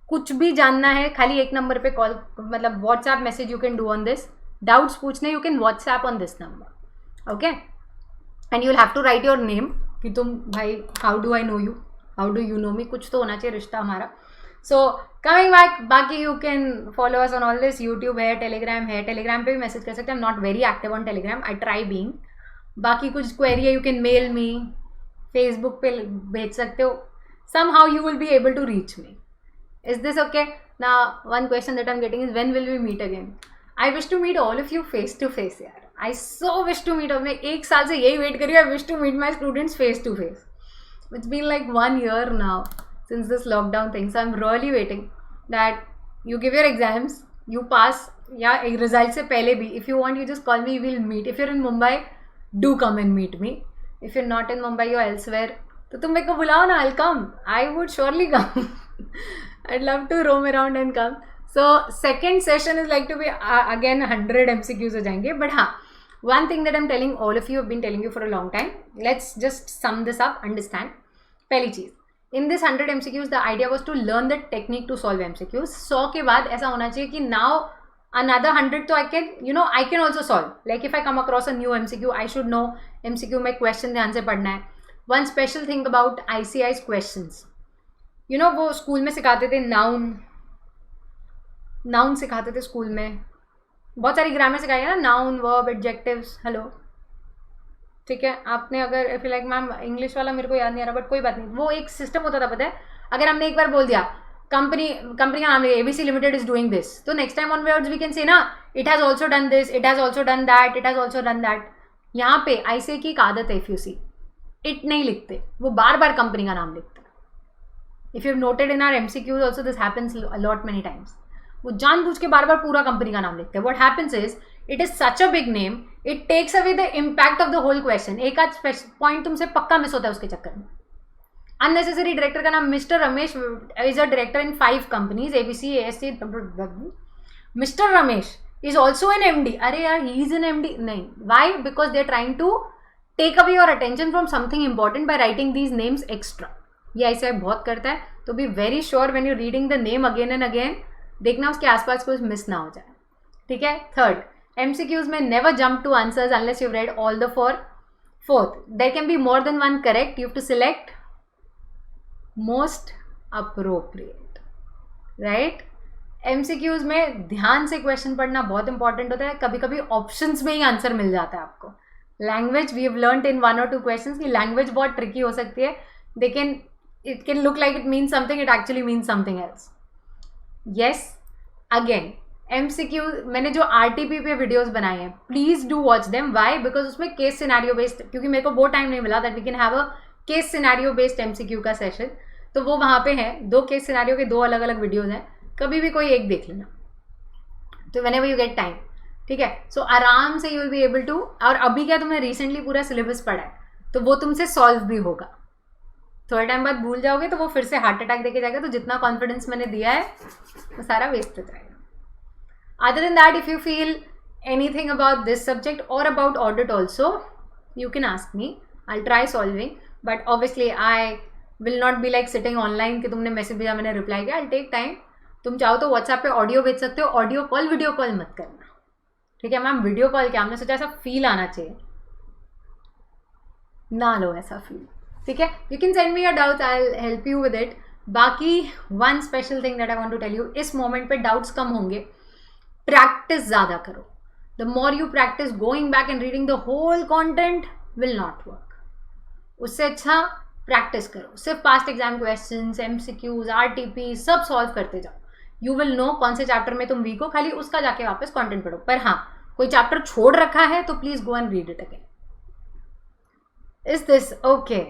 कुछ भी जानना है खाली एक नंबर पे कॉल, मतलब WhatsApp message you can do on this. Doubts पूछने you can WhatsApp on this number. Okay, and you will have to write your name कि तुम भाई how do I know you, how do you know me, कुछ तो होना चाहिए रिश्ता हमारा. सो कमिंग बैक, बाकी you can follow us on all this. YouTube है, टेलीग्राम है, टेलीग्राम पे भी मैसेज कर सकते हैं. I am not very active on Telegram, I try being. बाकी कुछ क्वेरी है, you can mail me, Facebook पे भेज सकते हो. somehow you will be able to reach me. Is this okay? Now one question that I'm getting is when will we meet again? I wish to meet all of you face to face यार. I so wish to meet. मैं एक साल से यही wait करी. I wish to meet my students face to face. It's been like 1 year now since this lockdown thing, so I'm really waiting that you give your exams, you pass, या result से पहले भी, if you want you just call me, we'll meet. If you're in Mumbai, do come and meet me. If you're not in Mumbai, you're elsewhere, तो तुम मेरे को बुलाओ ना, I'll come. I would surely come. I'd love to roam around and come. So second session is like to be again 100 MCQs हो जाएंगे. But हाँ, one thing that I'm telling all of you, I've been telling you for a long time. Let's just sum this up, understand. पहली चीज़, in this 100 MCQs, the idea was to learn the technique to solve MCQs. 100 के बाद ऐसा होना चाहिए कि now another 100 तो I can also solve. Like if I come across a new MCQ, I should know MCQ में question ध्यान से पढ़ना है. One special thing about ICI's questions, वो स्कूल में सिखाते थे नाउन सिखाते थे स्कूल में, बहुत सारी ग्रामर सिखाई है ना, नाउन, वर्ब, एडजेक्टिव्स. हेलो, ठीक है, आपने अगर इफ लाइक मैम इंग्लिश वाला मेरे को याद नहीं आ रहा, बट कोई बात नहीं, वो एक सिस्टम होता था, पता है. अगर हमने एक बार बोल दिया कंपनी का नाम ABC limited is doing this, तो next time onwards we can say ना it has also done this, it has also done that, it has also done that. यहाँ पे ICI की एक आदत है, इफ यू सी, इट नहीं लिखते, वो बार बार कंपनी का नाम लिखते हैं. If you have noted in our MCQs also this happens a lot many times. वो जानबूझ के बार बार पूरा कंपनी का नाम लिखते हैं. What happens is it is such a big name, it takes away the impact of the whole question. एक आध पॉइंट तुमसे पक्का मिस होता है उसके चक्कर में. अननेसेसरी डायरेक्टर का नाम mister Ramesh is a director in 5 companies, ABC, ASC. Mister Ramesh is also an MD. अरे यार, ही इज एन MD नहीं. Why? Because they are trying to take away your attention from something important by writing these names extra. ये ऐसा बहुत करता है. तो be very sure when you reading the name again and again, देखना उसके आसपास कुछ मिस ना हो जाए. ठीक है. थर्ड, MCQs में never jump to answers unless you read all the 4. Fourth, there can be more than one correct, you have to select most appropriate. Right. MCQs में ध्यान से क्वेश्चन पढ़ना बहुत इंपॉर्टेंट होता है. कभी कभी ऑप्शंस में ही आंसर मिल जाता है आपको. Language, we have learned in 1 or 2 questions कि लैंग्वेज बहुत ट्रिकी हो सकती है. It can look like it means something, it actually means something else. Yes, again MCQ मैंने जो RTP पे वीडियोस बनाए हैं, please do watch them. Why? Because उसमें केस सिनेरियो बेस्ड, क्योंकि मेरे को वो टाइम नहीं मिला that we can have a case scenario based MCQ का सेशन, तो वो वहाँ पे है. 2 केस सिनेरियो के 2 अलग अलग वीडियोज हैं, कभी भी कोई एक देख लेना. तो व्हेनेवर यू गेट टाइम, ठीक है. सो आराम से you will be able to. और अभी क्या तुमने रिसेंटली पूरा सिलेबस पढ़ा है, तो वो तुमसे सॉल्व भी होगा. थोड़े टाइम बाद भूल जाओगे तो वो फिर से हार्ट अटैक देके जाएगा. तो जितना कॉन्फिडेंस मैंने दिया है वो सारा वेस्ट हो जाएगा. Other than that, if you feel anything about this subject और about audit also, you can ask me, I try solving. But obviously I will not be like sitting online कि तुमने मैसेज भेजा मैंने reply किया. I take time. तुम चाहो तो WhatsApp पे ऑडियो भेज सकते हो. ऑडियो कॉल, वीडियो कॉल मत करना. ठीक है मैम, वीडियो कॉल क्या, हमने सोचा ऐसा फील आना चाहिए, ना लो ऐसा फील. ठीक है. You can send me your doubts, I will help you with it. बाकी one special thing that I want to tell you, इस मोमेंट पे डाउट्स कम होंगे, प्रैक्टिस ज़्यादा करो. The more you practice going back and reading the whole content will not work. उससे अच्छा practice करो. सिर्फ past exam questions, MCQs, RTP सब सॉल्व करते जाओ. यू विल नो कौन से चैप्टर में तुम वीक हो, खाली उसका जाके वापस कंटेंट पढ़ो. पर हाँ, कोई चैप्टर छोड़ रखा है तो please go and read it again. Is this okay?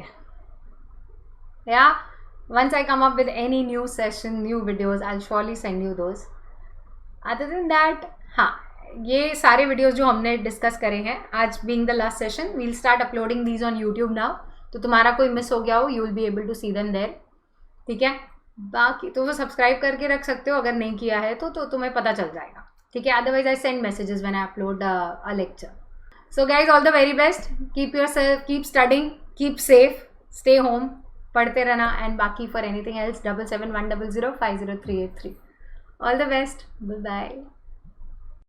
या once I come up with any new session, new videos, I'll surely send you those. Other than that, हाँ, ये सारे वीडियोस जो हमने डिस्कस करे हैं आज being the last session, we'll start uploading these on YouTube now. तो तुम्हारा कोई मिस हो गया हो, you will be able to see them there. ठीक है. बाकी तो वो सब्सक्राइब करके रख सकते हो, अगर नहीं किया है तो तुम्हें पता चल जाएगा. ठीक है. Otherwise I send messages when I upload a lecture. So guys, all the very best. Keep yourself, keep studying, keep safe, stay home, पढ़ते रहना. एंड बाकी for anything else 7710050383. All the best. Bye bye.